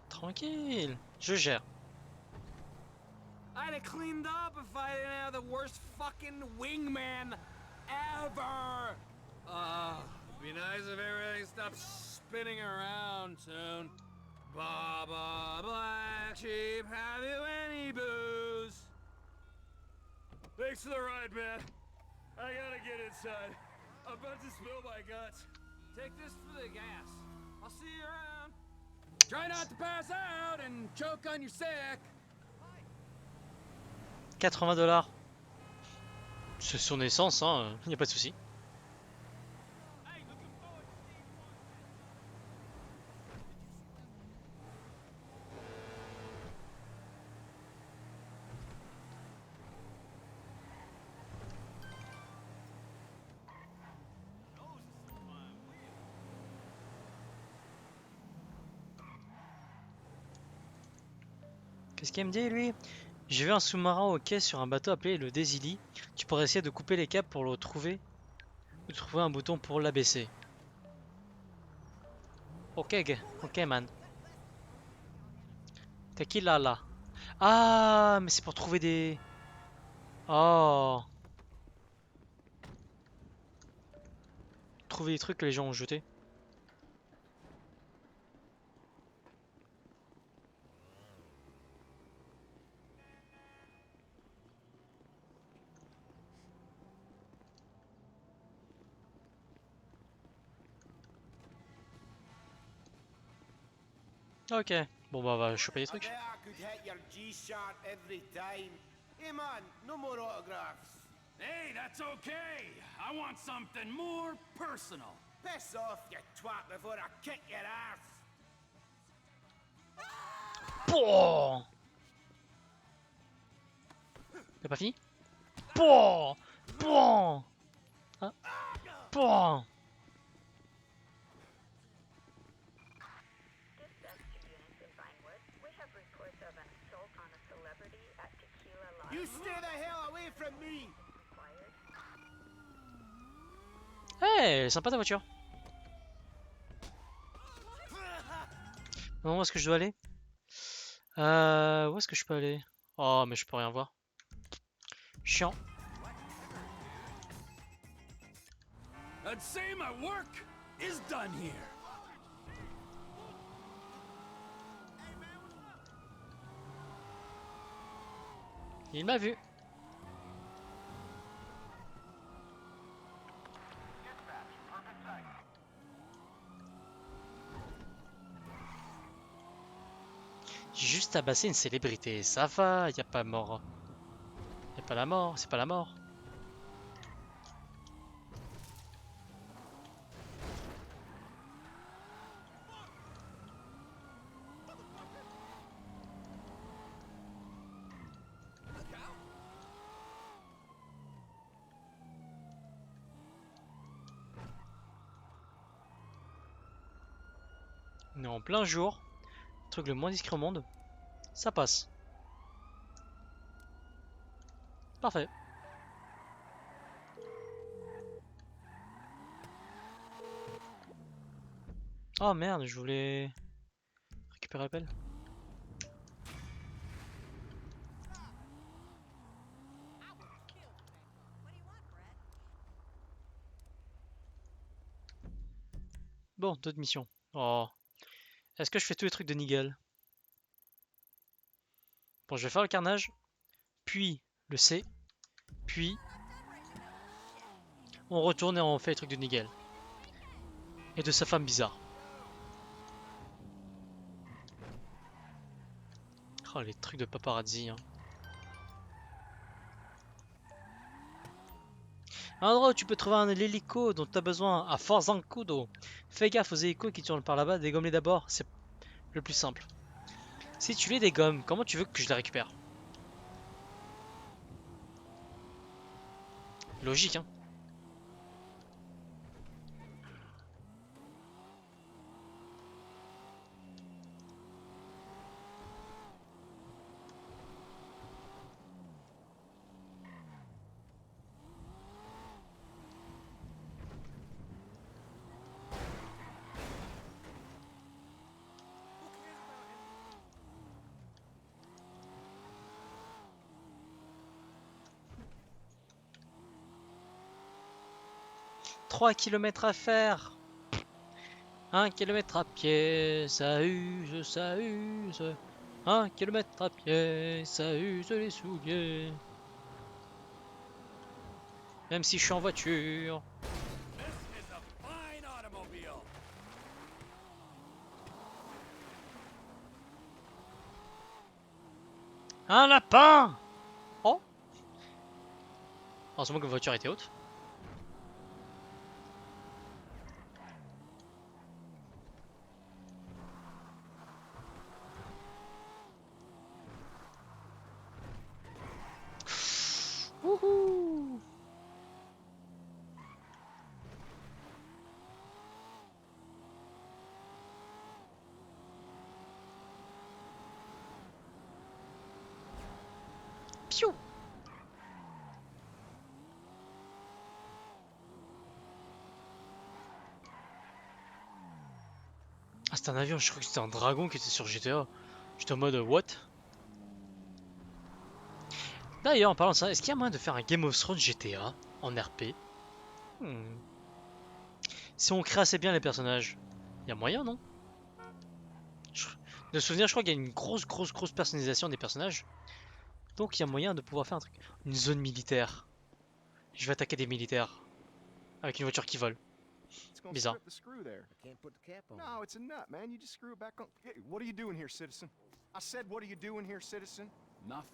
Tranquille, je gère. I'd have cleaned up if I didn't have the worst fucking wingman ever. Be nice if everything stopped spinning around soon. Baba Black Sheep, have you any booze? Thanks for the ride, man. I gotta get inside. I'm about to spill my guts. Take this for the gas. I'll see you around. Try not to pass out and choke on your sack. $80. C'est son essence, hein, y a pas de souci. Qu'est-ce qu'il me dit lui? J'ai vu un sous-marin au quai sur un bateau appelé le Desili. Tu pourrais essayer de couper les câbles pour le trouver ou trouver un bouton pour l'abaisser. Ok, ok man. T'as qui là? Ah, mais c'est pour trouver des... Oh. Trouver des trucs que les gens ont jetés. Ok, bon bah on va choper des trucs. Hey, that's okay. I want something more personal. Piss off, you twat, before I kick your ass. Pouah. T'as pas fini? Pouah. Pouah. Hein? Pouah. You stay the hell away from me. Hey, elle est sympa ta voiture. Bon, où est-ce que je dois aller? Où est-ce que je peux aller? Oh, mais je peux rien voir. Chiant. I'd say my work is done here. Il m'a vu. J'ai juste tabassé une célébrité, ça va, y a pas mort. Y a pas la mort, c'est pas la mort. On est en plein jour. truc le moins discret au monde. Ça passe. Parfait. Oh merde, je voulais récupérer la pelle. Bon, d'autres missions. Oh. Est-ce que je fais tous les trucs de Nigel? Bon, je vais faire le carnage, puis le C, puis on retourne et on fait les trucs de Nigel. Et de sa femme bizarre. Oh, les trucs de paparazzi. Hein. Un endroit où tu peux trouver un hélico dont tu as besoin à Fort Zancudo. Fais gaffe aux hélicos qui tournent par là-bas, dégomme-les d'abord, c'est le plus simple. Si tu les dégommes, comment tu veux que je les récupère? Logique, hein. « 3 km à faire. 1 km à pied, ça use, ça use. 1 km à pied, ça use les souliers. Même si je suis en voiture. » Un lapin! Oh! Heureusement que la voiture était haute. Wouhou! Piou! Ah, c'était un avion, je crois que c'était un dragon qui était sur GTA. J'étais en mode what? D'ailleurs, en parlant de ça, est-ce qu'il y a moyen de faire un Game of Thrones GTA en RP? Si on crée assez bien les personnages, il y a moyen, non? De souvenir, je crois qu'il y a une grosse personnalisation des personnages. Donc il y a moyen de pouvoir faire un truc. Une zone militaire. Je vais attaquer des militaires. Avec une voiture qui vole. Bizarre. No, it's a nut, man. You just screw it back on. Hey, what are you doing here, citizen? I said, what are you doing here, citizen? Nothing.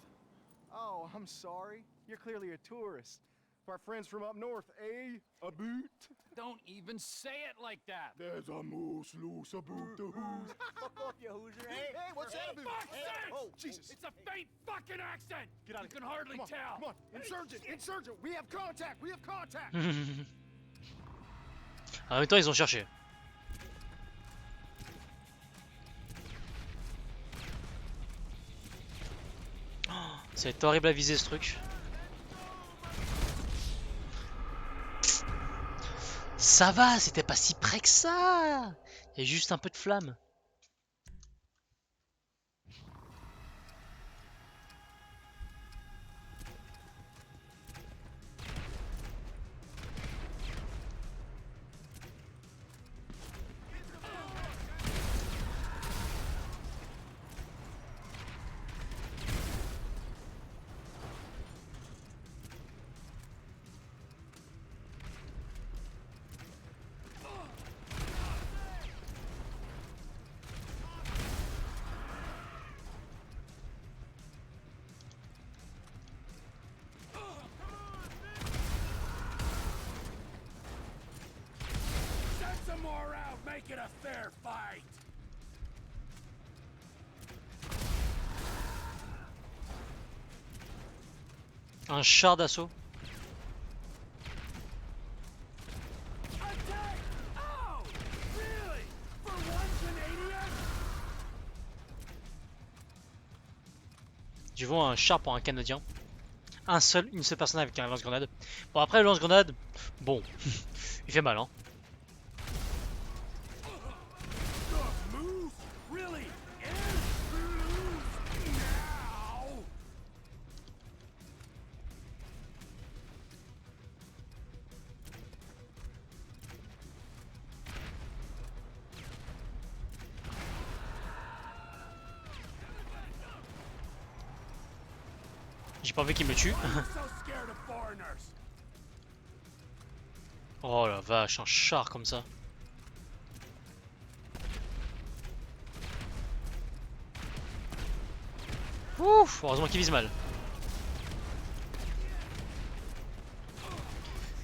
Oh, I'm sorry. You're clearly a tourist. For our friends from up north, eh? A boot? Don't even say it like that. There's a moose loose, a boot to who's. Fuck off, you Hoosier. Hey, hey, what's that about? Fuck's Hey, sake! oh, Jesus. It's a faint fucking accent. Get out You of can here. hardly Come on, tell. Come on, insurgent, insurgent. We have contact. We have contact. En même temps, ils ont cherché. Oh, ça va être horrible à viser ce truc. Ça va, c'était pas si près que ça. Il y a juste un peu de flamme. Send some more out. Make it a fair fight. Un char d'assaut. Attack! Oh! Really? For one Canadian? Je vois un char pour un Canadien. Une seule personne avec un lance-grenade. Bon après le lance-grenade, bon, il fait mal hein. J'ai pas envie qu'il me tue. Oh la vache, un char comme ça. Ouf, heureusement qu'il vise mal.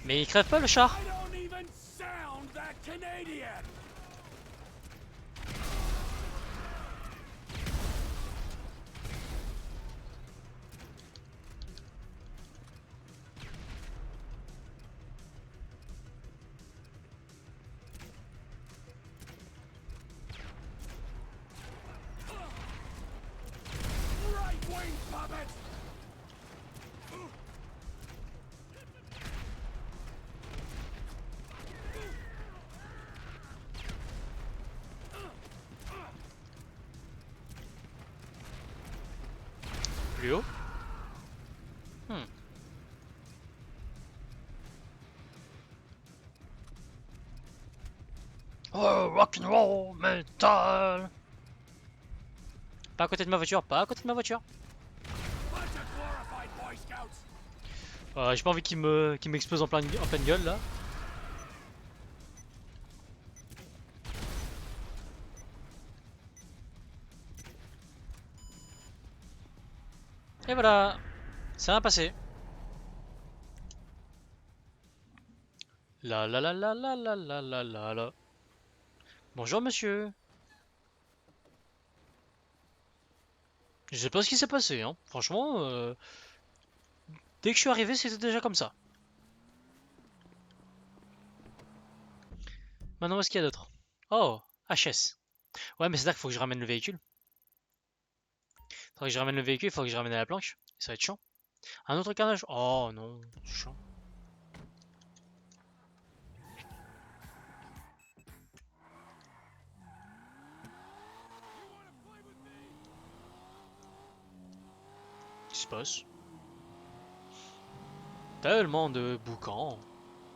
Mais il crève pas le char. Plus haut. Oh, rock'n'roll, metal. Pas à côté de ma voiture, pas à côté de ma voiture. J'ai pas envie qu'il m'explose en pleine gueule là. Et voilà, c'est rien passé. La la la la la la la la la la. Bonjour monsieur. Je sais pas ce qui s'est passé, hein. Franchement, dès que je suis arrivé, c'était déjà comme ça. Maintenant, où est-ce qu'il y a d'autre? Oh, HS. Ouais, mais c'est là qu'il faut que je ramène le véhicule. Faudrait que je ramène le véhicule, il faut que je ramène à la planche. Ça va être chiant. Un autre carnage? Oh non, chiant. Qu'est-ce qui se passe? Tellement de boucans.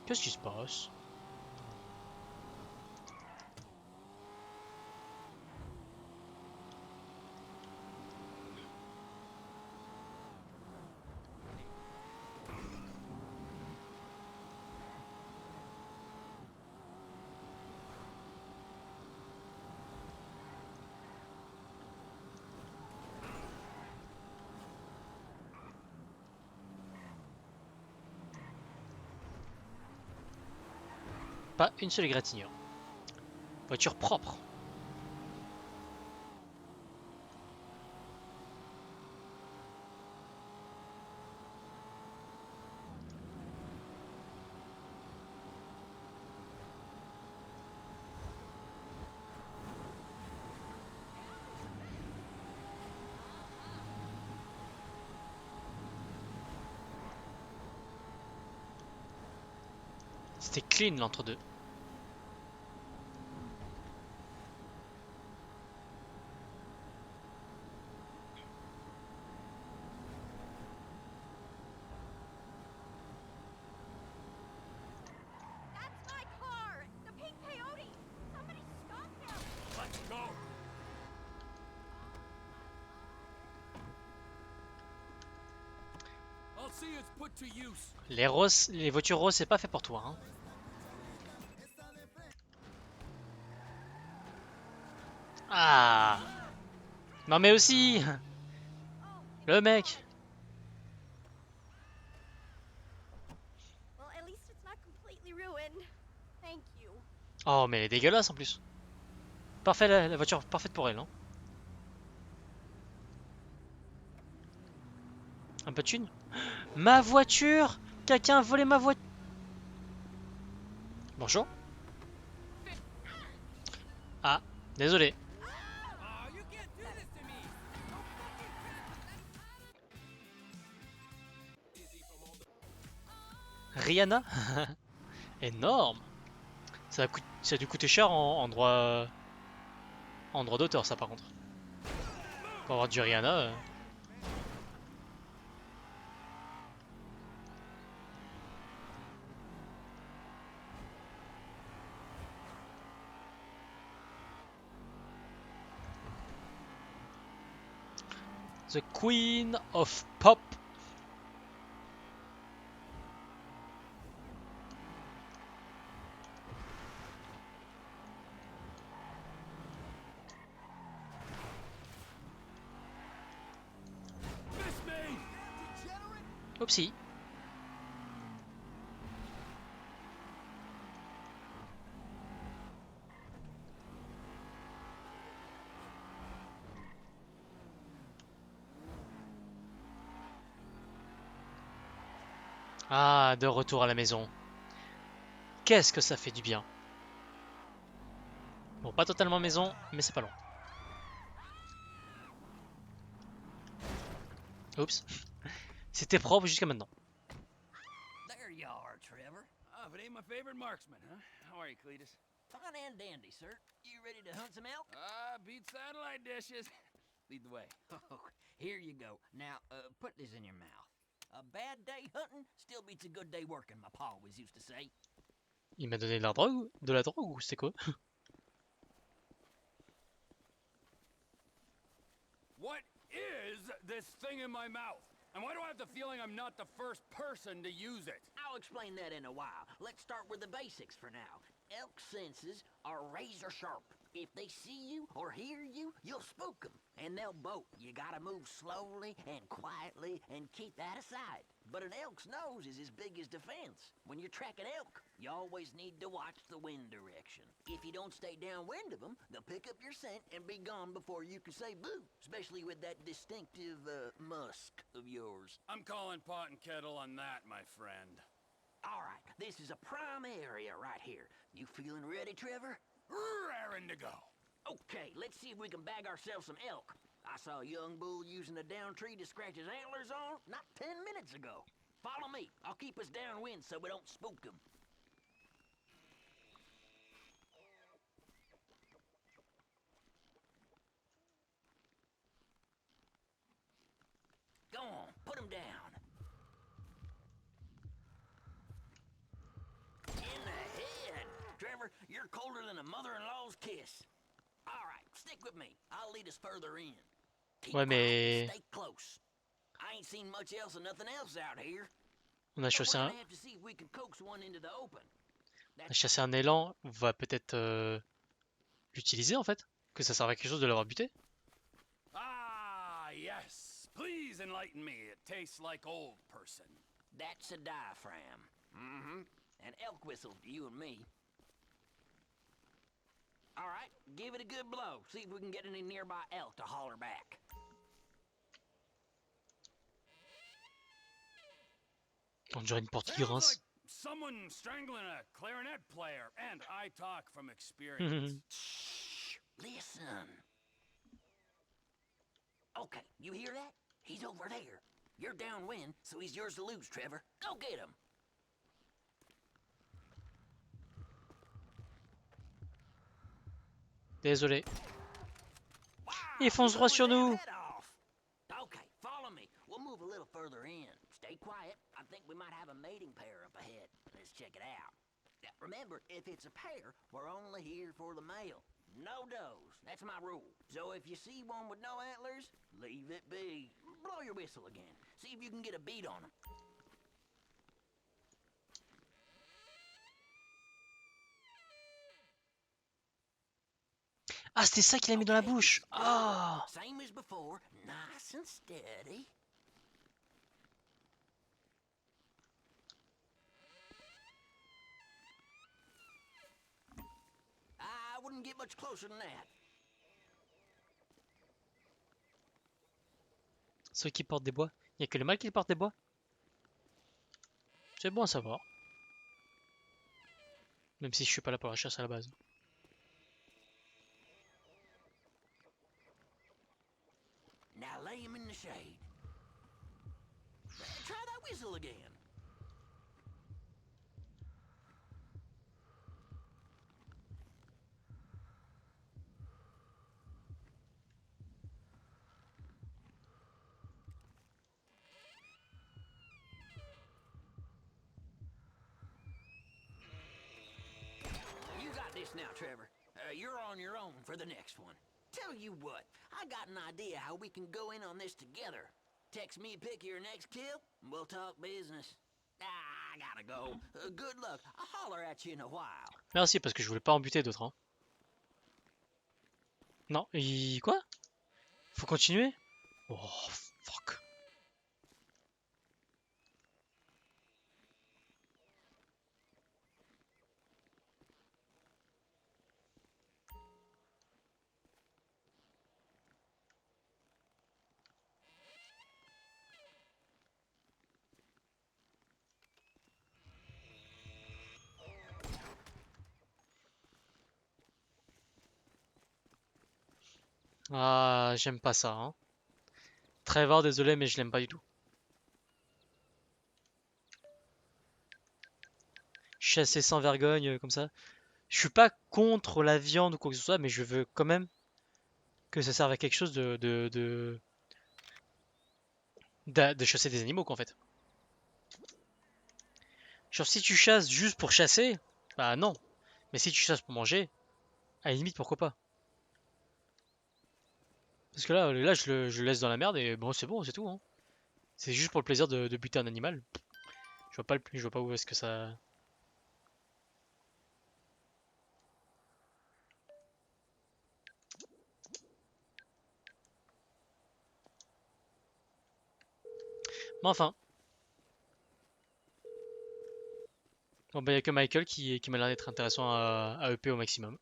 Qu'est-ce qui se passe? Pas une seule égratignure. Voiture propre. C'était clean l'entre-deux. Les voitures roses, c'est pas fait pour toi, hein. Ah. Non mais aussi le mec. Well, at least it's not completely ruined. Thank you. Oh mais elle est dégueulasse en plus. Parfait, la voiture parfaite pour elle, hein. Un peu de thune. Ma voiture! Quelqu'un a volé ma voiture! Bonjour. Ah, désolé. Rihanna. Énorme. Ça a dû coûter cher en droit d'auteur, ça par contre. Pour avoir du Rihanna. The Queen of Pop. Oupsie. Ah, de retour à la maison. Qu'est-ce que ça fait du bien. Bon, pas totalement maison, mais c'est pas loin. Oups. C'était propre jusqu'à maintenant. There you are, Trevor. Ah, but ain't my favorite marksman, huh? How are you, Cletus? Fine and dandy, sir. You ready to hunt some elk? Beat satellite dishes. Lead the way. Oh, here you go. Now, put this in your mouth. A bad day hunting still beats a good day working, my pa always used to say. Il m'a donné de la drogue ou c'est quoi? What is this thing in my mouth? And why do I have the feeling I'm not the first person to use it? I'll explain that in a while. Let's start with the basics for now. Elk senses are razor sharp. If they see you or hear you, you'll spook them, and they'll bolt. You gotta move slowly and quietly and keep that aside. But an elk's nose is as big as defense. When you're tracking elk, you always need to watch the wind direction. If you don't stay downwind of them, they'll pick up your scent and be gone before you can say boo, especially with that distinctive musk of yours. I'm calling pot and kettle on that, my friend. All right, this is a prime area right here. You feeling ready, Trevor? Raring to go. Okay, let's see if we can bag ourselves some elk. I saw a young bull using a down tree to scratch his antlers on not 10 minutes ago. Follow me. I'll keep us downwind so we don't spook them. Go on, put him down. In the head. Trevor, you're colder than a mother-in-law's kiss. All right, stick with me. I'll lead us further in. Keep Ouais, quiet mais and stay close. I ain't seen much else and nothing else out here. on a But chassé we're un, gonna have to see if we can coax one into the open. élan. On va peut-être l'utiliser en fait. Que ça serve à quelque chose de l'avoir buté. Ah, yes. Please enlighten me. It tastes like old person. That's a diaphragm. Mm-hmm. An elk whistle to you and me. All right, give it a good blow. See if we can get any nearby elk to holler back. On dirait une porte qui Sounds grince. like someone strangling a clarinet player, and I talk from experience. Shh, listen. Okay, you hear that? He's over there. You're downwind, so he's yours to lose, Trevor. Go get him. Désolé. Il fonce droit sur nous. Okay, follow me. We'll move a little further in. Stay quiet. I think we might have a mating pair up ahead. Let's check it out. Now, remember, if it's a pair, we're only here for the male. No does. That's my rule. So if you see one with no antlers, leave it be. Blow your whistle again. See if you can get a beat on them. Ah, c'était ça qu'il a mis dans la bouche. Ah. Same as before, nice and steady. I wouldn't get much closer than that. Ceux qui portent des bois. Il n'y a que le mâle qui porte des bois. C'est bon à savoir. Même si je suis pas là pour la chasse à la base. Now lay him in the shade. Try that whistle again. Trevor. You're on your own for the next one. Tell you what, I got an idea how we can go in on this together. Text me a pic of your next kill, and we'll talk business. I gotta go. Good luck. I'll holler at you in a while. Merci, parce que je voulais pas en buter d'autres. Hein. Non, quoi? Faut continuer? Oh, fuck. Ah, j'aime pas ça. Hein. Trevor, désolé, mais je l'aime pas du tout. Chasser sans vergogne, comme ça. Je suis pas contre la viande ou quoi que ce soit, mais je veux quand même que ça serve à quelque chose de chasser des animaux, quoi, en fait. Genre, si tu chasses juste pour chasser, bah non. Mais si tu chasses pour manger, à la limite, pourquoi pas. Parce que là je le laisse dans la merde et bon, c'est tout. Hein. C'est juste pour le plaisir de buter un animal. Je vois pas où est-ce que ça... Mais enfin. Bon bah y'a que Michael qui m'a l'air d'être intéressant à EP au maximum.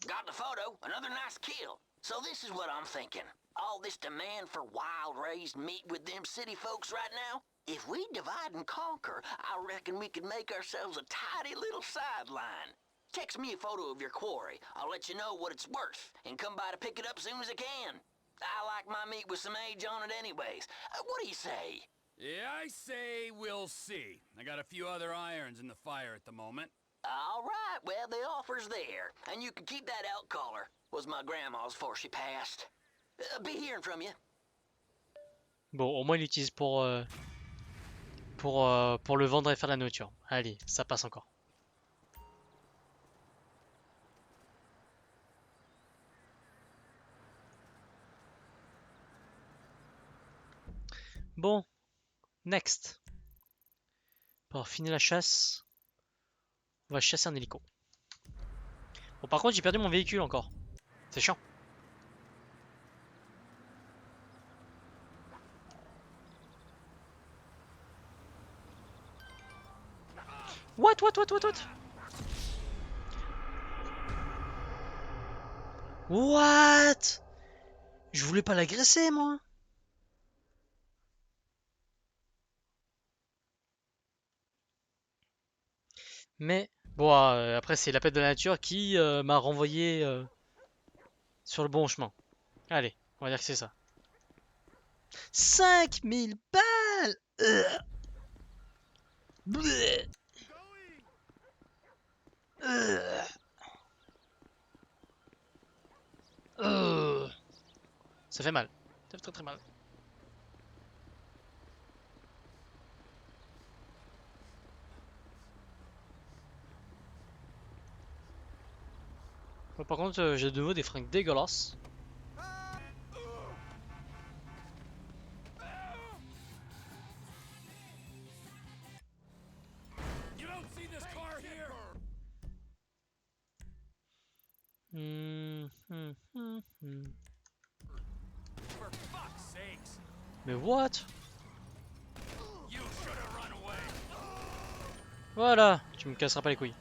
Got the photo. Another nice kill. So this is what I'm thinking. All this demand for wild-raised meat with them city folks right now? If we divide and conquer, I reckon we could make ourselves a tidy little sideline. Text me a photo of your quarry. I'll let you know what it's worth, and come by to pick it up soon as I can. I like my meat with some age on it anyways. What do you say? Yeah, I say we'll see. I got a few other irons in the fire at the moment. All right, well, the offer's there. And you can keep that elk collar. Was my grandma's before she passed. Be hearing from you. Bon, au moins il l'utilise pour le vendre et faire de la nourriture. Allez, ça passe encore. Bon, next. Pour finir la chasse, on va chasser un hélico. Bon, par contre, j'ai perdu mon véhicule encore. C'est chiant. What? What? Je voulais pas l'agresser, moi. Mais, bon, après, c'est l'appel de la nature qui m'a renvoyé sur le bon chemin. Allez, on va dire que c'est ça. 5000 balles! Bleh. Ça fait mal. Ça fait très très mal. Bon, par contre, j'ai de nouveau des fringues dégueulasses. Mais what? Voilà, tu me casseras pas les couilles.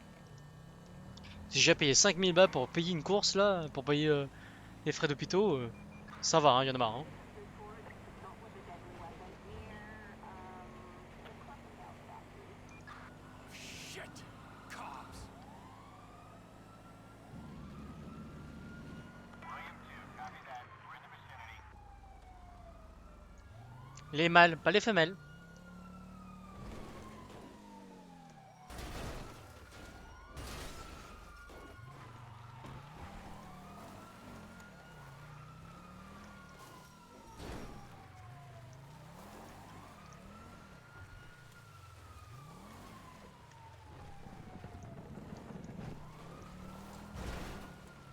Si j'ai payé 5000 balles pour payer une course là, pour payer les frais d'hôpitaux, ça va, hein, y en a marre. Hein. Les mâles, pas les femelles.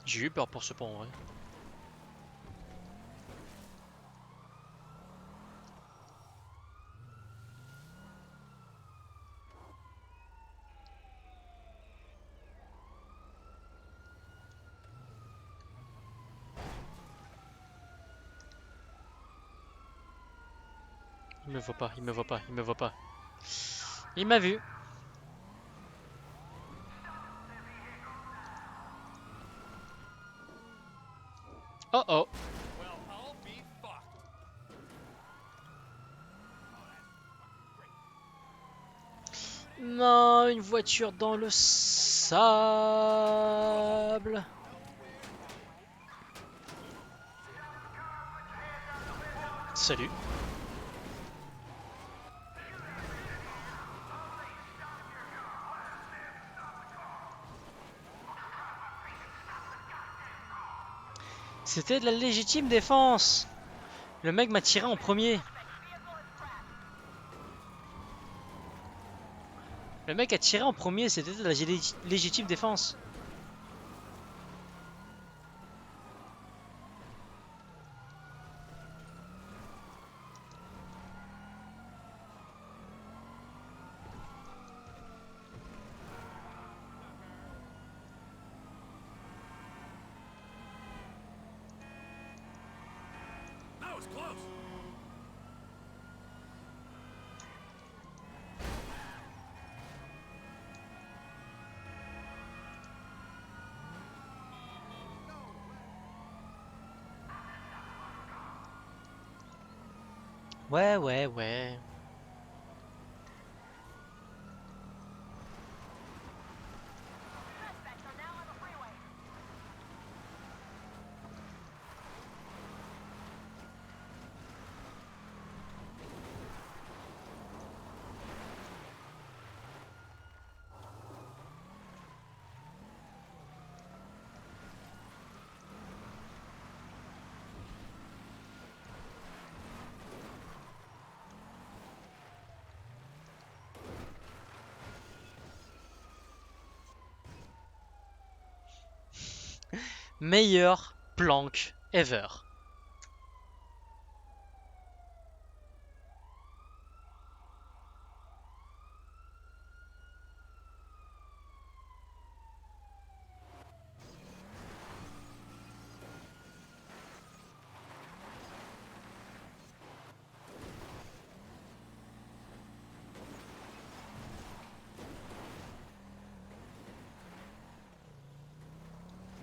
J'ai eu peur pour ce pont, ouais. Il me voit pas, il me voit pas, il me voit pas. Il m'a vu. Oh oh. Well, I'll be fucked. Non, une voiture dans le sable. Salut. C'était de la légitime défense. Le mec m'a tiré en premier. Le mec a tiré en premier, c'était de la légitime défense. That was close. Ouais, ouais, ouais. Meilleure planque ever.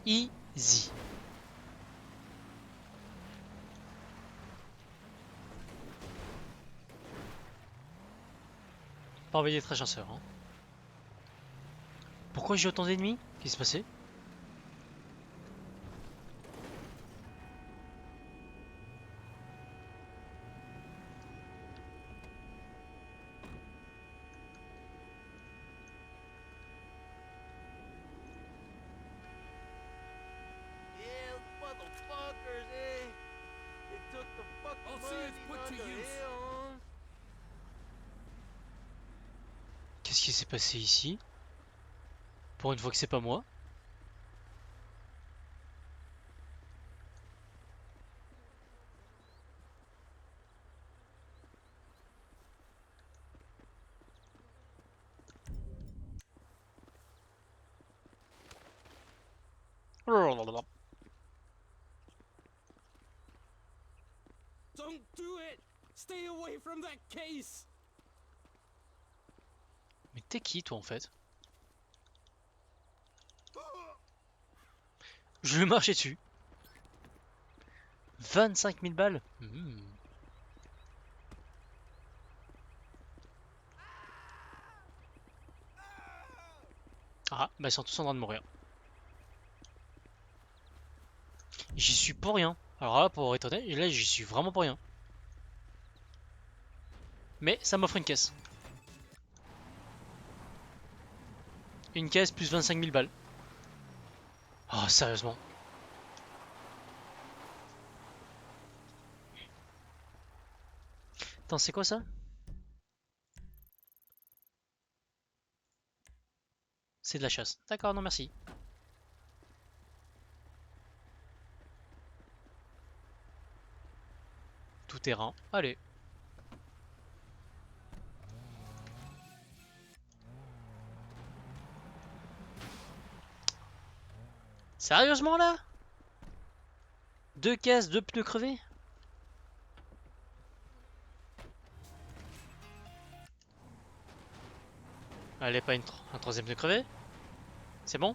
Easy. Pas envoyé très chasseur. Hein. Pourquoi j'ai autant d'ennemis? Qu'est-ce qui s'est passé? Yeah, motherfuckers, eh? They took the fucking I'll see it's put to money use. on Qu'est-ce qui s'est passé ici? Pour une fois que c'est pas moi. Don't do it! Stay away from that case! Mais t'es qui toi en fait? Je lui marchais dessus. 25 000 balles. Ah, bah ils sont tous en train de mourir. J'y suis pour rien. Alors là, pour être honnête, là j'y suis vraiment pour rien. Mais ça m'offre une caisse. Une caisse plus 25 000 balles. Oh, sérieusement. Attends, c'est quoi ça? C'est de la chasse. D'accord, non merci. tout terrain. Allez. Sérieusement là? 2 caisses, 2 pneus crevés? Allez, pas un troisième pneu crevé? C'est bon?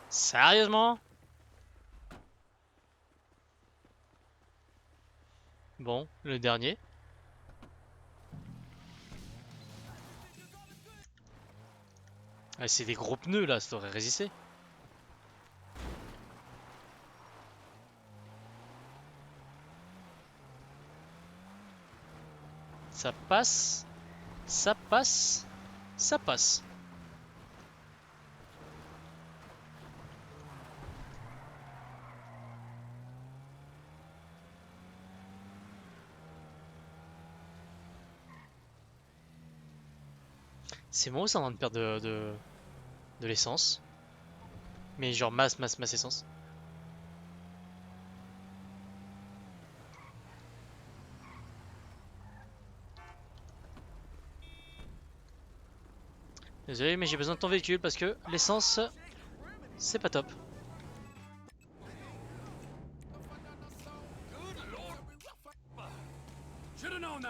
Sérieusement? Bon, le dernier. Ah, c'est des gros pneus là, ça devrait résister. Ça passe. Ça passe. Ça passe. C'est moi, ça en train de perdre de l'essence. Mais genre masse essence. Désolé, mais j'ai besoin de ton véhicule parce que l'essence, c'est pas top.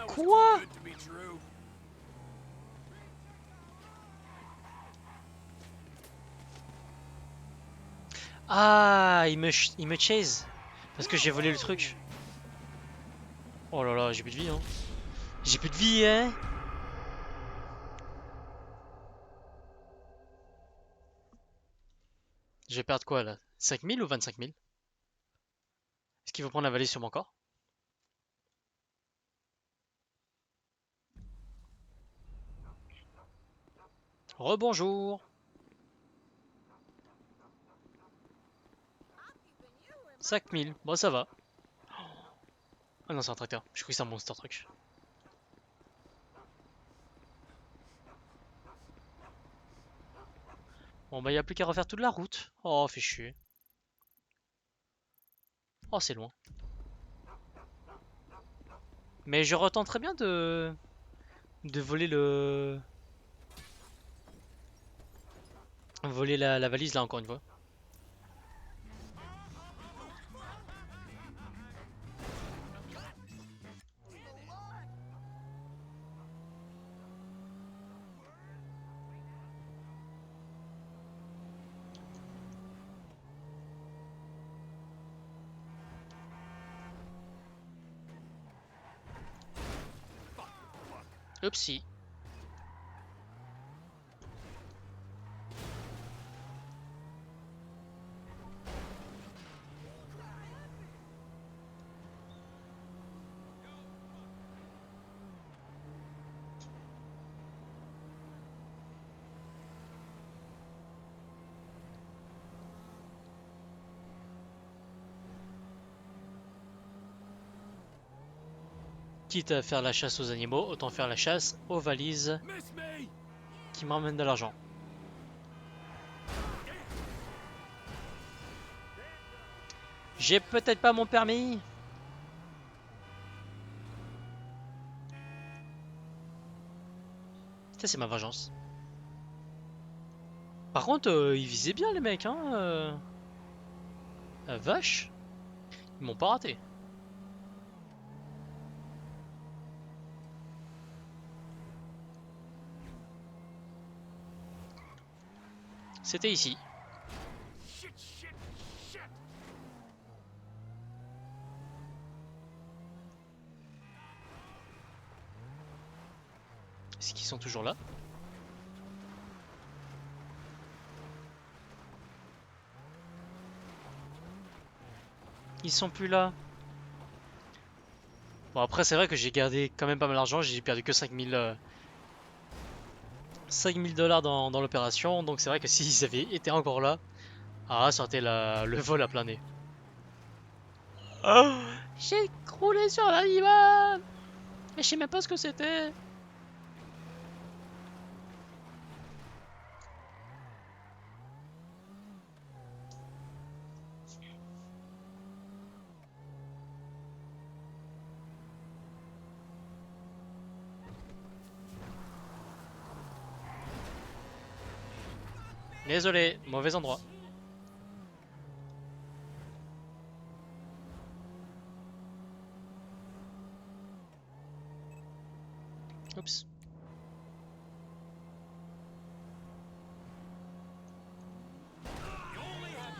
Quoi? Ah, il me chase parce que j'ai volé le truc. Oh là là, j'ai plus de vie, hein. J'ai plus de vie, hein. Je vais perdre quoi là? 5000 ou 25 000? Est-ce qu'il faut prendre la valise sur mon corps? Rebonjour. 5000, bon ça va. Ah non, c'est un tracteur. Je crois que c'est un monster truck. Bon bah y a plus qu'à refaire toute la route. Oh, fait chier. Oh, c'est loin. Mais je retente très bien de voler voler la valise là encore une fois. Oupsie. Quitte à faire la chasse aux animaux, autant faire la chasse aux valises qui m'emmènent de l'argent. J'ai peut-être pas mon permis. Ça c'est ma vengeance. Par contre, ils visaient bien les mecs, hein. La vache. Ils m'ont pas raté. C'était ici. Est-ce qu'ils sont toujours là? Ils sont plus là. Bon après c'est vrai que j'ai gardé quand même pas mal d'argent, j'ai perdu que 5000 $5000 dans l'opération, donc c'est vrai que s'ils avaient été encore là, ah ça aurait été le vol à plein nez. Oh, j'ai roulé sur l'animal. Mais je sais même pas ce que c'était. Désolé, mauvais endroit. Oups.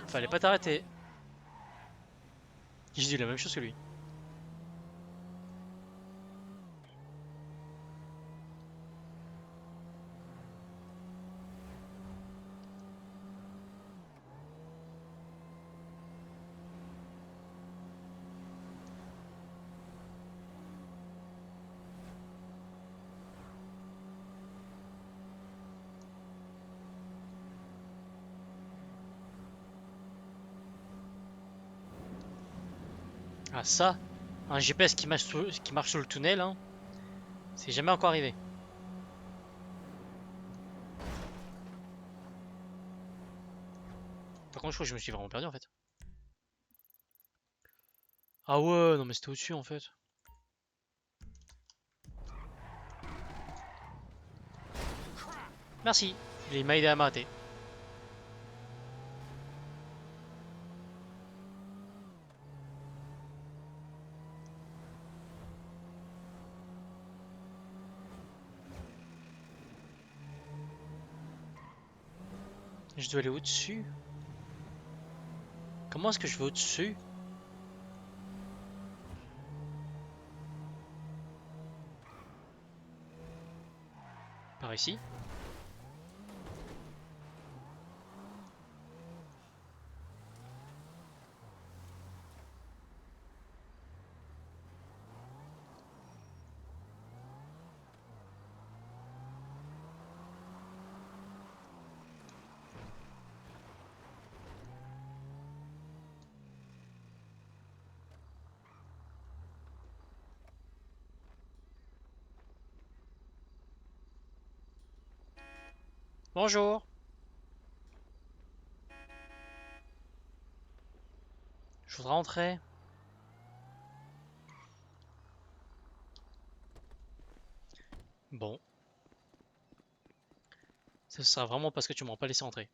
Fallait pas t'arrêter. J'ai dit la même chose que lui. Ah ça, un GPS qui marche sur le tunnel, hein, c'est jamais encore arrivé. Par contre, je crois que je me suis vraiment perdu en fait. Ah ouais, non mais c'était au-dessus en fait. Merci, il m'a aidé à m'arrêter. Je dois aller au-dessus. Comment est-ce que je vais au-dessus? Par ici? Bonjour. Je voudrais rentrer. Bon. Ce sera vraiment parce que tu m'auras pas laissé entrer.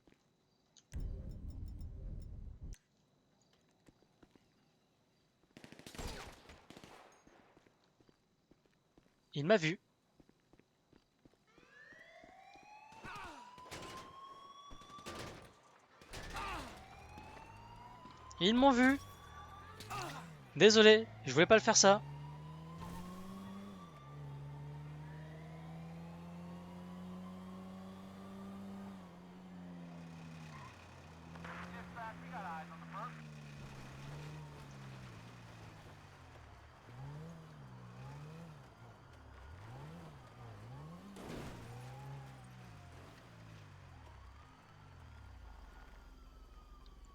Il m'a vu. Ils m'ont vu. Désolé, je voulais pas le faire ça.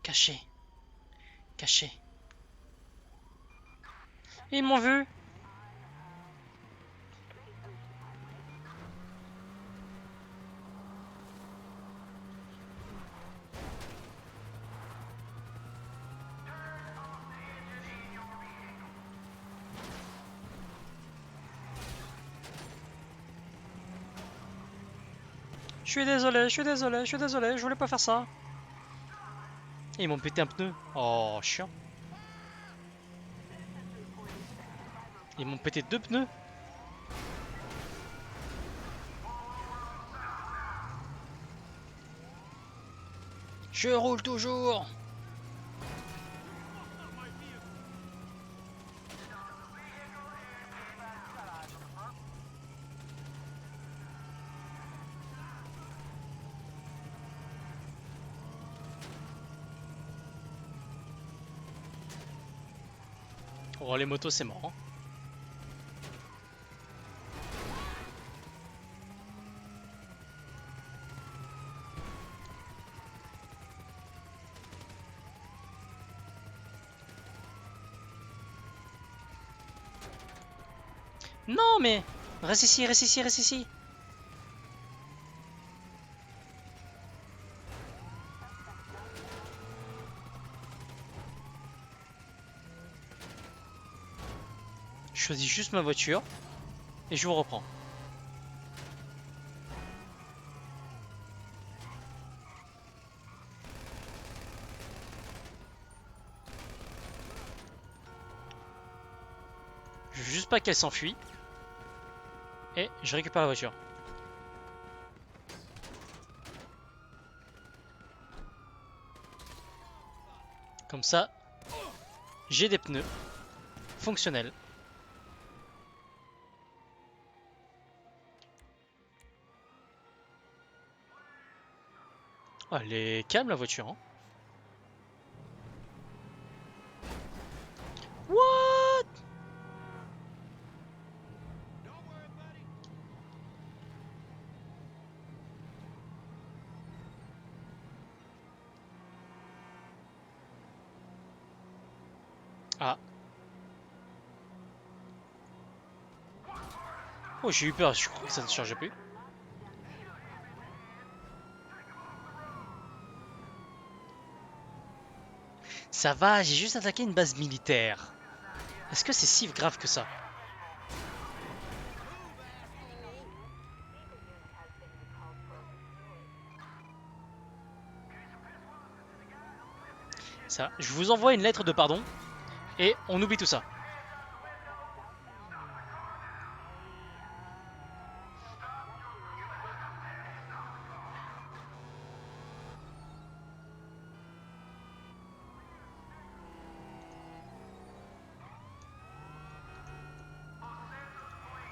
Caché. Caché. Ils m'ont vu. Je suis désolé, je suis désolé, je suis désolé, je voulais pas faire ça. Ils m'ont pété un pneu. Oh, chiant. Ils m'ont pété 2 pneus. Je roule toujours. Oh, les motos, c'est mort. Hein. Non, mais... Reste ici, reste ici, reste ici. Je choisis juste ma voiture. Et je vous reprends. veux juste pas qu'elle s'enfuit. Et je récupère la voiture. Comme ça, j'ai des pneus fonctionnels. Oh, elle est calme la voiture. Hein. What? Ah. Oh, j'ai eu peur, je crois que ça ne chargeait plus. Ça va, j'ai juste attaqué une base militaire. Est-ce que c'est si grave que ça? Ça, je vous envoie une lettre de pardon et on oublie tout ça.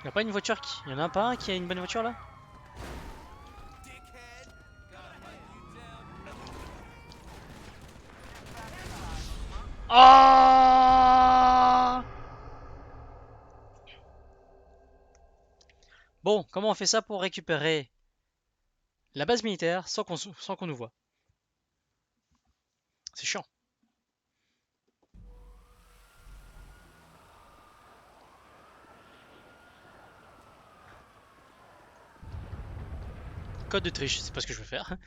Y'a pas une voiture qui... Y'en a pas un qui a une bonne voiture là? Ah! Bon, comment on fait ça pour récupérer la base militaire sans qu'on nous voit? C'est chiant. Code de triche, c'est pas ce que je veux faire.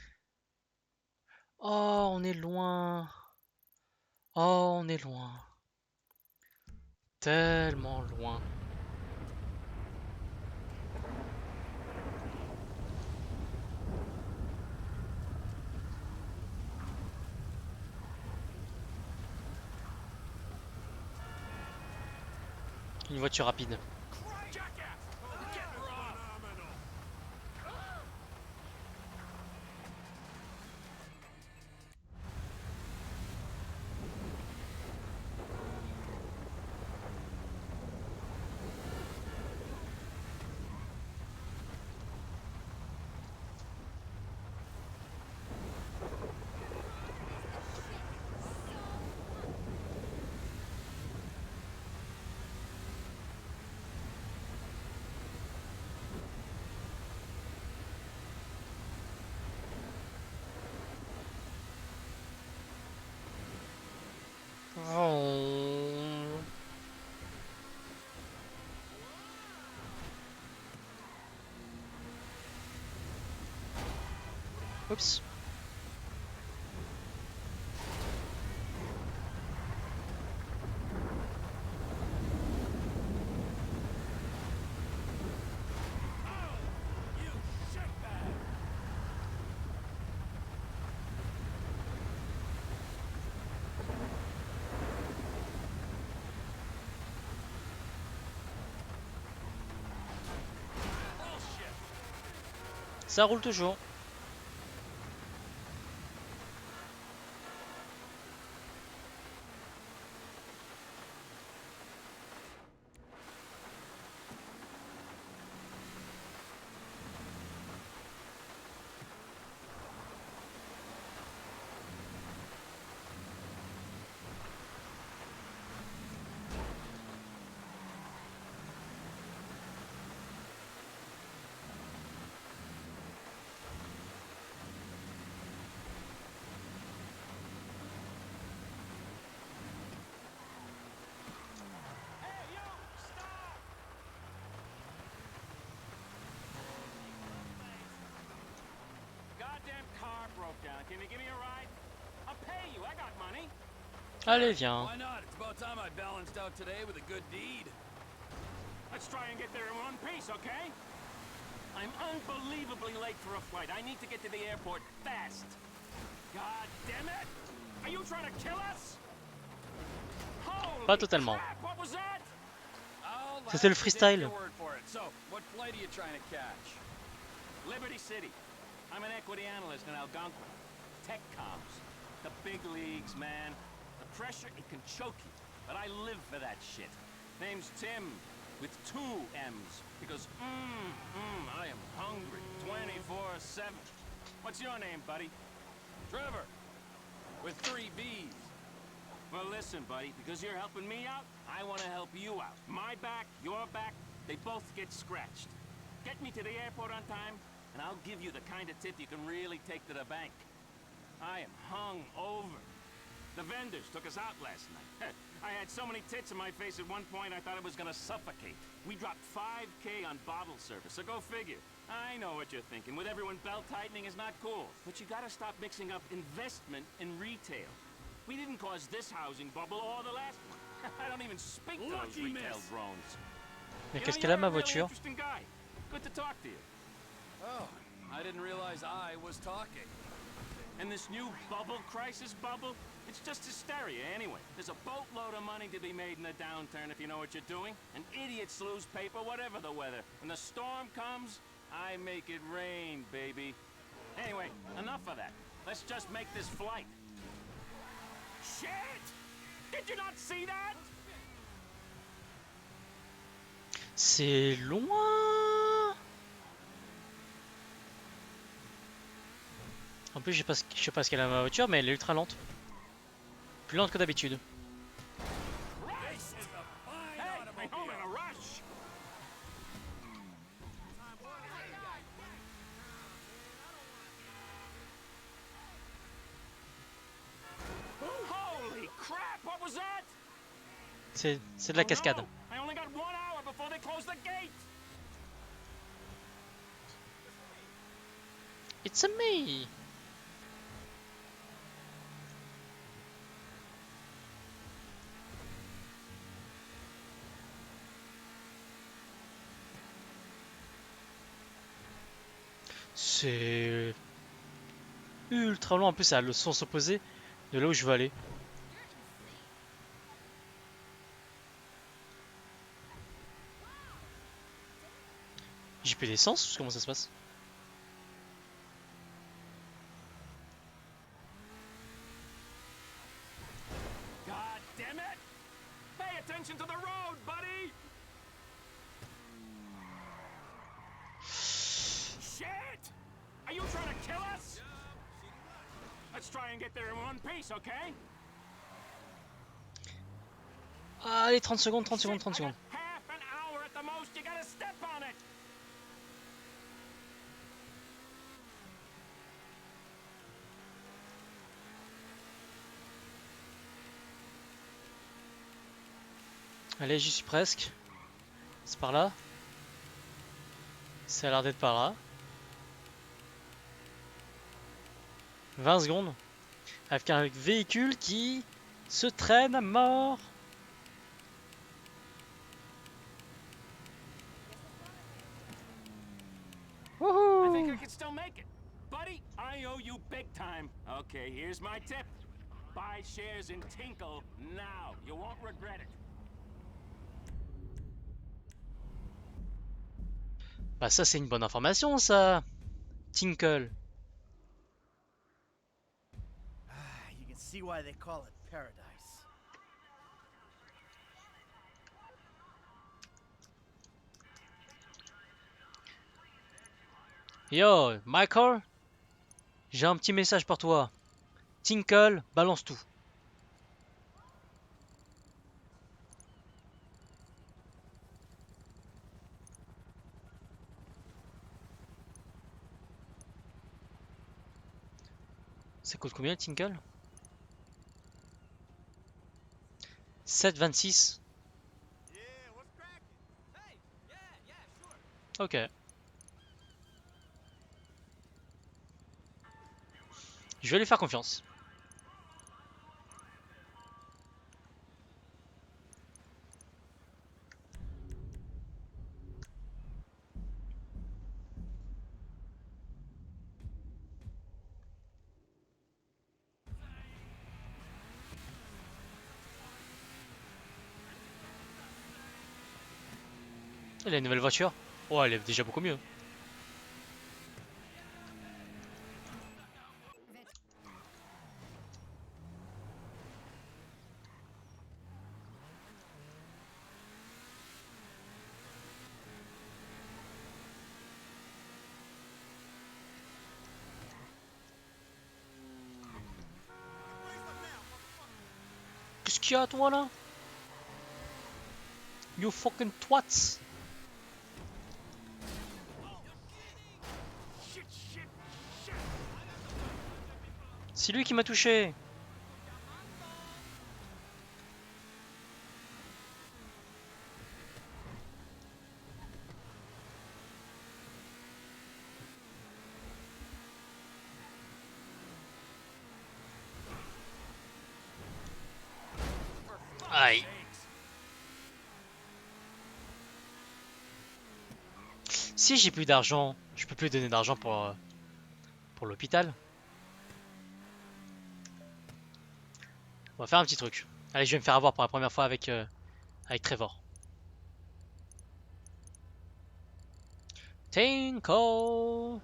Oh, on est loin. Oh, on est loin. Tellement loin. Une voiture rapide. Oh. Oups. Ça roule toujours. Can you give me a ride? I'll pay you. I got money. Allez, viens. Why not? It's about time I balanced out today with a good deed. Let's try and get there in one piece, okay? I'm unbelievably late for a flight. I need to get to the airport fast. God damn it! Are you trying to kill us? Pas totalement. Crap, what was that? I'll C'était le Take freestyle. your word for it. So, what flight are you trying to catch? Liberty City. I'm an equity analyst in Algonquin. Tech comms. The big leagues, man. The pressure, it can choke you. But I live for that shit. Name's Tim, with 2 M's. Because, I am hungry 24/7. What's your name, buddy? Trevor. With 3 B's. Well, listen, buddy, because you're helping me out, I want to help you out. My back, your back, they both get scratched. Get me to the airport on time, and I'll give you the kind of tip you can really take to the bank. I am hung over. The vendors took us out last night. I had so many tits in my face at one point I thought I was gonna suffocate. We dropped $5K on bottle service, so go figure. I know what you're thinking. With everyone belt-tightening is not cool. But you gotta stop mixing up investment and retail. We didn't cause this housing bubble or the last one. I don't even speak to those retail drones. Mais You qu'est-ce know, qu'elle a you're ma a really voiture? interesting guy. Good to talk to you. Oh, I didn't realize I was talking. And this new bubble crisis bubble, it's just hysteria anyway. There's a boatload of money to be made in a downturn if you know what you're doing. And idiots lose paper whatever the weather. When the storm comes, I make it rain, baby. Anyway, enough of that. Let's just make this flight. Shit! Did you not see that? C'est loin. En plus, je sais pas ce qu'elle a ma voiture, mais elle est ultra lente. Plus lente que d'habitude. Hey, home in a rush. Holy crap, what was that? C'est de la cascade. I only got 1 hour before they close the gate. It's a me. C'est ultra loin. En plus, ça a le sens opposé de là où je veux aller. J'ai plus d'essence? Comment ça se passe? God damn it! Pay attention to the road, buddy! Shit! Are you trying to kill us? Let's try and get there in one piece, okay? Allez, 30 secondes, 30 secondes, 30 secondes. Half an hour at the most, you gotta step on it! Allez, j'y suis presque. C'est par là. Ça a l'air d'être par là. 20 secondes. Avec un véhicule qui se traîne à mort. I think I can still make it. Buddy, I owe you big time. Okay, here's my tip. Buy shares in Tinkle now. You won't regret it. Bah ça c'est une bonne information ça. Tinkle. You can see why they call it paradise. Yo, Michael. J'ai un petit message pour toi. Tinkle, balance tout. Ça coûte combien le Tinkle? 7,26. Ok. Je vais lui faire confiance. Elle a une nouvelle voiture. Oh, elle est déjà beaucoup mieux. Qu'est-ce qu'il y a toi là? You fucking twats! C'est lui qui m'a touché! Aïe! Si j'ai plus d'argent, je peux plus donner d'argent pour l'hôpital. On va faire un petit truc. Allez, je vais me faire avoir pour la première fois avec Trevor. Tinko!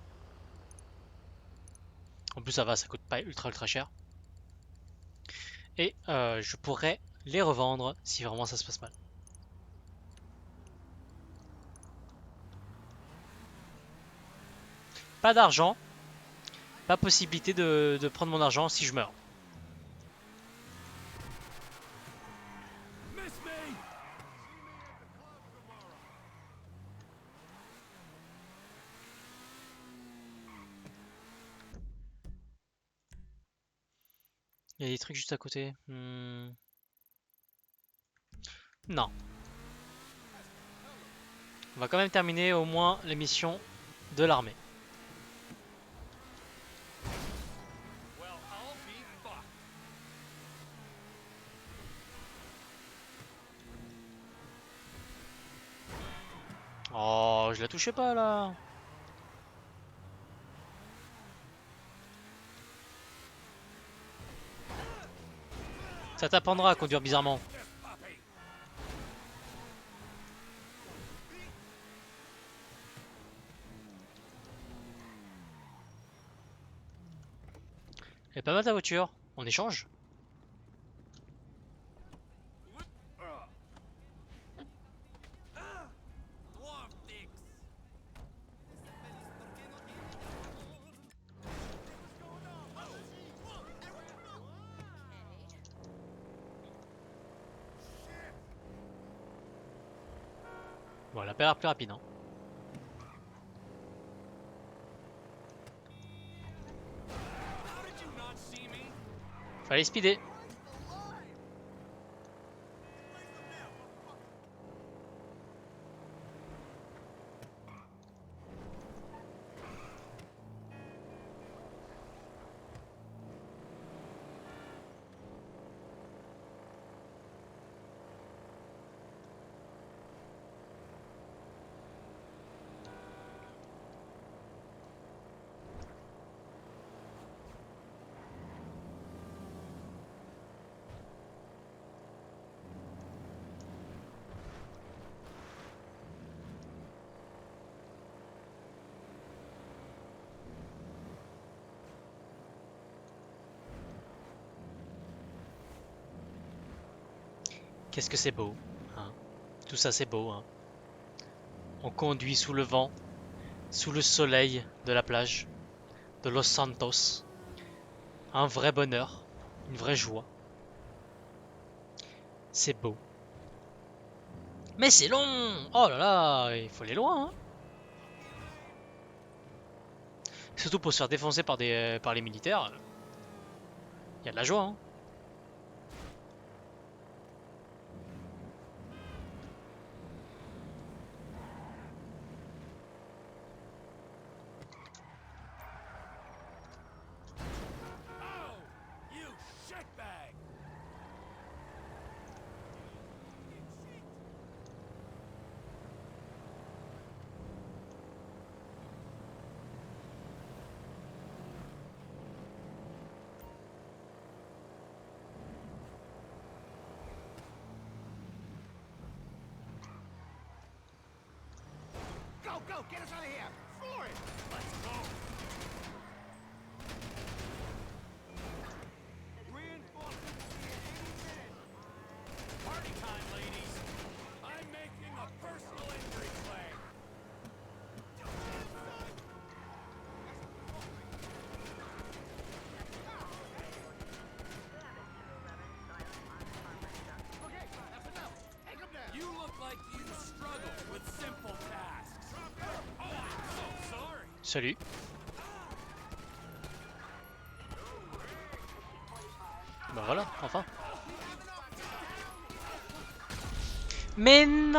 En plus, ça va, ça coûte pas ultra cher. Et je pourrais les revendre si vraiment ça se passe mal. Pas d'argent. Pas possibilité de prendre mon argent si je meurs. Il y a des trucs juste à côté. Non. On va quand même terminer au moins les missions de l'armée. Oh, je la touchais pas là. Ça t'apprendra à conduire bizarrement. Elle est pas mal ta voiture. On échange? Bon, elle a pas l'air plus rapide, hein. Fallait speeder. Qu'est-ce que c'est beau, hein. Tout ça c'est beau, hein. On conduit sous le vent, sous le soleil de la plage de Los Santos. Un vrai bonheur, une vraie joie. C'est beau. Mais c'est long! Oh là là, il faut aller loin, hein. Surtout pour se faire défoncer par les militaires. Il y a de la joie, hein. go. Get us out of here. For it. Let's go. Reinforcements will be in any minute. Party time, ladies. I'm making a personal injury claim. Okay, that's enough. Take him down. You look like you struggle with simple tasks. Oh, I'm so sorry. Salut. Bah voilà, enfin. Mais non!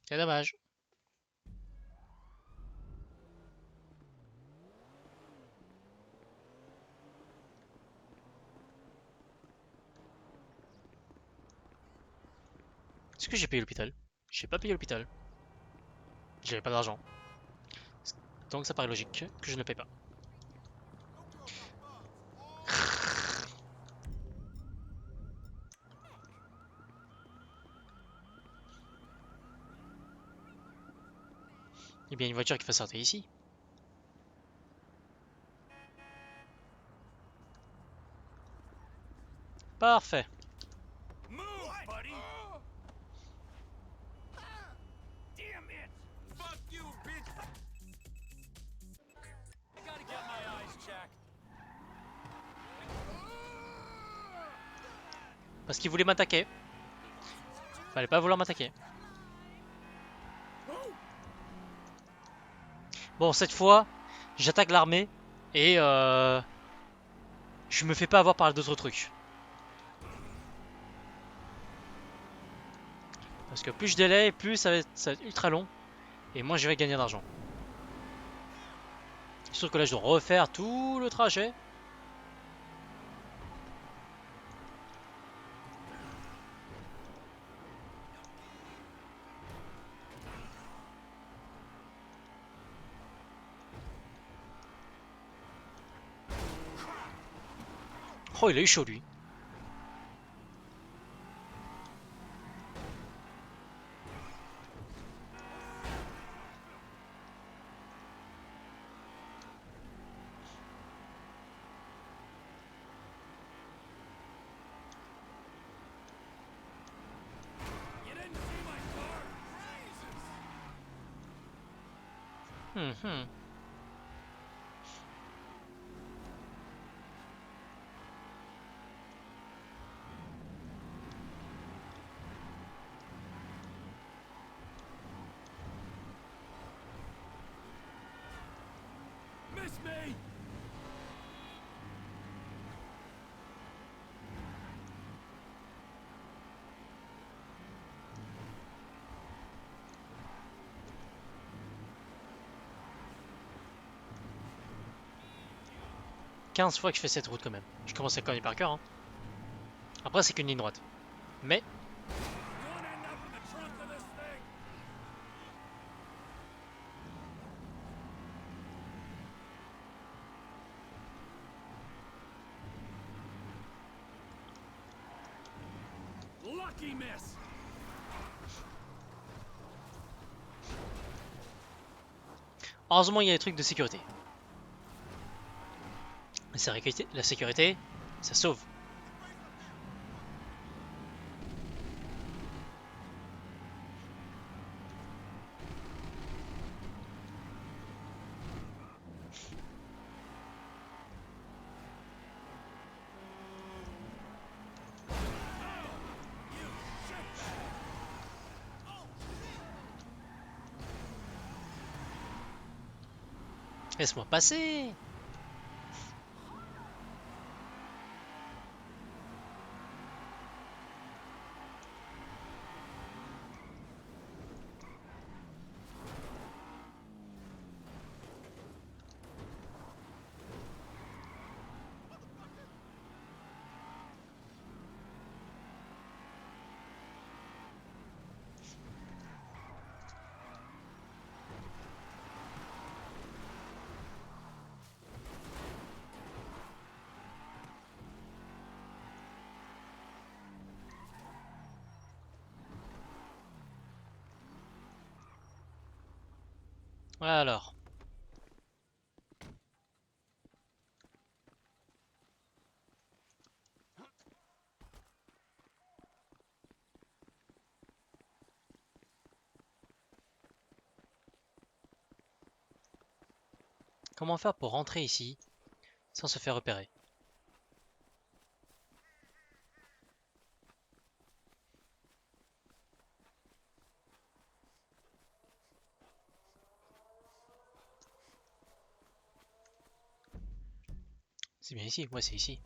C'est dommage. Est-ce que j'ai payé l'hôpital? J'ai pas payé l'hôpital. J'avais pas d'argent. Donc ça paraît logique que je ne paye pas. Il y a bien une voiture qui va sortir ici. Parfait. Move, buddy. Damn it. Fuck you, bitch. I gotta get my eyes checked. Parce qu'il voulait m'attaquer. Fallait pas vouloir m'attaquer. Bon, cette fois, j'attaque l'armée et je me fais pas avoir par d'autres trucs. Parce que plus je délai, plus ça va être ultra long et moins je vais gagner d'argent. Sauf que là, je dois refaire tout le trajet. Oh, il a eu chaud lui. You didn't see my car? Jesus. Mhm. Miss me. « 15 fois que je fais cette route quand même. Je commence à connaître par cœur. Hein. Après, c'est qu'une ligne droite. Mais You're gonna end up in the trunk of this thing. Lucky miss. heureusement, il y a des trucs de sécurité. La sécurité, ça sauve. Laisse-moi passer. Alors. Comment faire pour rentrer ici sans se faire repérer? C'est bien ici, ouais c'est ici.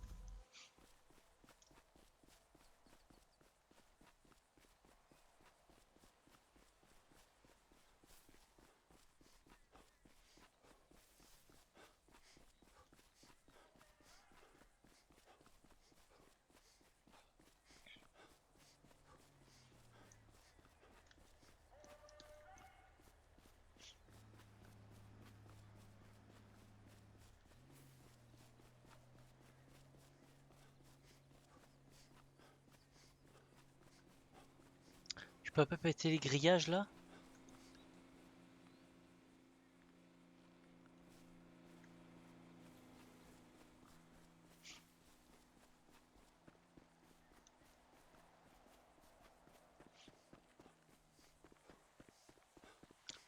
Je peux pas péter les grillages là?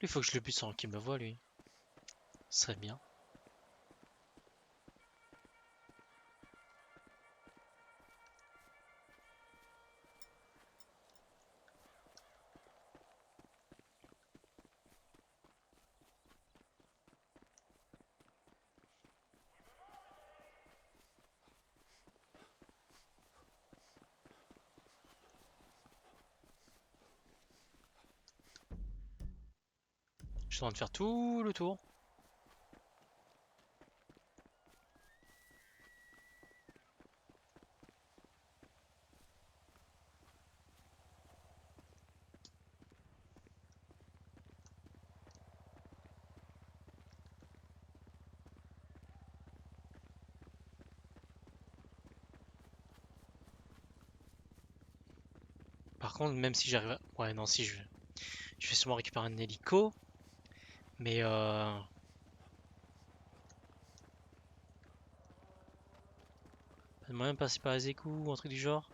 Lui faut que je le bute sans qu'il me voie lui. Ce serait bien. Je suis en train de faire tout le tour. Par contre, même si j'arrive à... Ouais, non, si je vais sûrement récupérer un hélico. Mais pas de moyen de passer par les égouts ou un truc du genre.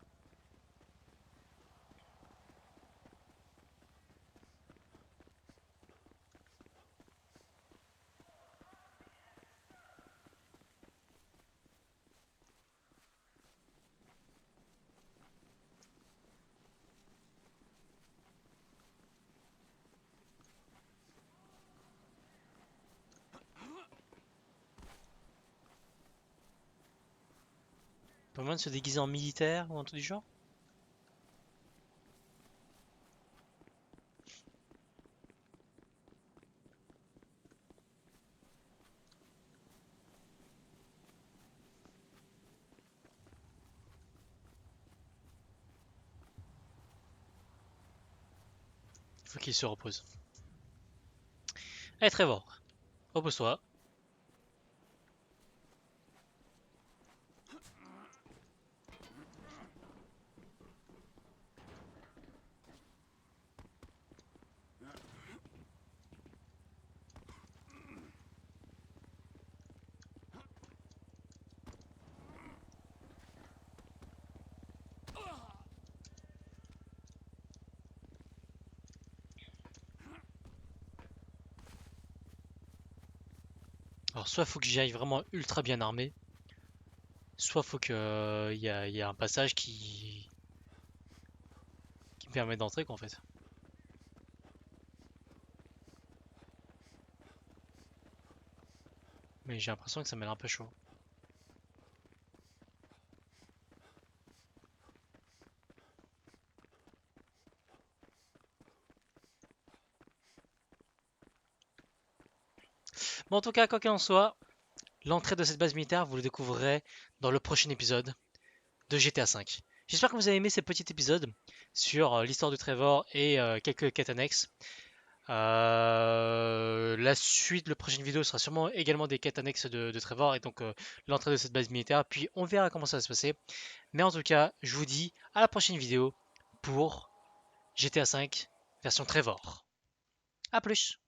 Pas moyen de se déguiser en militaire ou un truc du genre? Il faut qu'il se repose. Allez Trevor, repose-toi. Alors soit faut que j'y aille vraiment ultra bien armé, soit faut que y a un passage qui me permet d'entrer quoi en fait. Mais j'ai l'impression que ça m'a l'air un peu chaud. Bon en tout cas, quoi qu'il en soit, l'entrée de cette base militaire, vous le découvrirez dans le prochain épisode de GTA V. J'espère que vous avez aimé ce petit épisode sur l'histoire de Trevor et quelques quêtes annexes. La suite, la prochaine vidéo sera sûrement également des quêtes annexes de Trevor et donc l'entrée de cette base militaire. Puis on verra comment ça va se passer. Mais en tout cas, je vous dis à la prochaine vidéo pour GTA V version Trevor. A plus!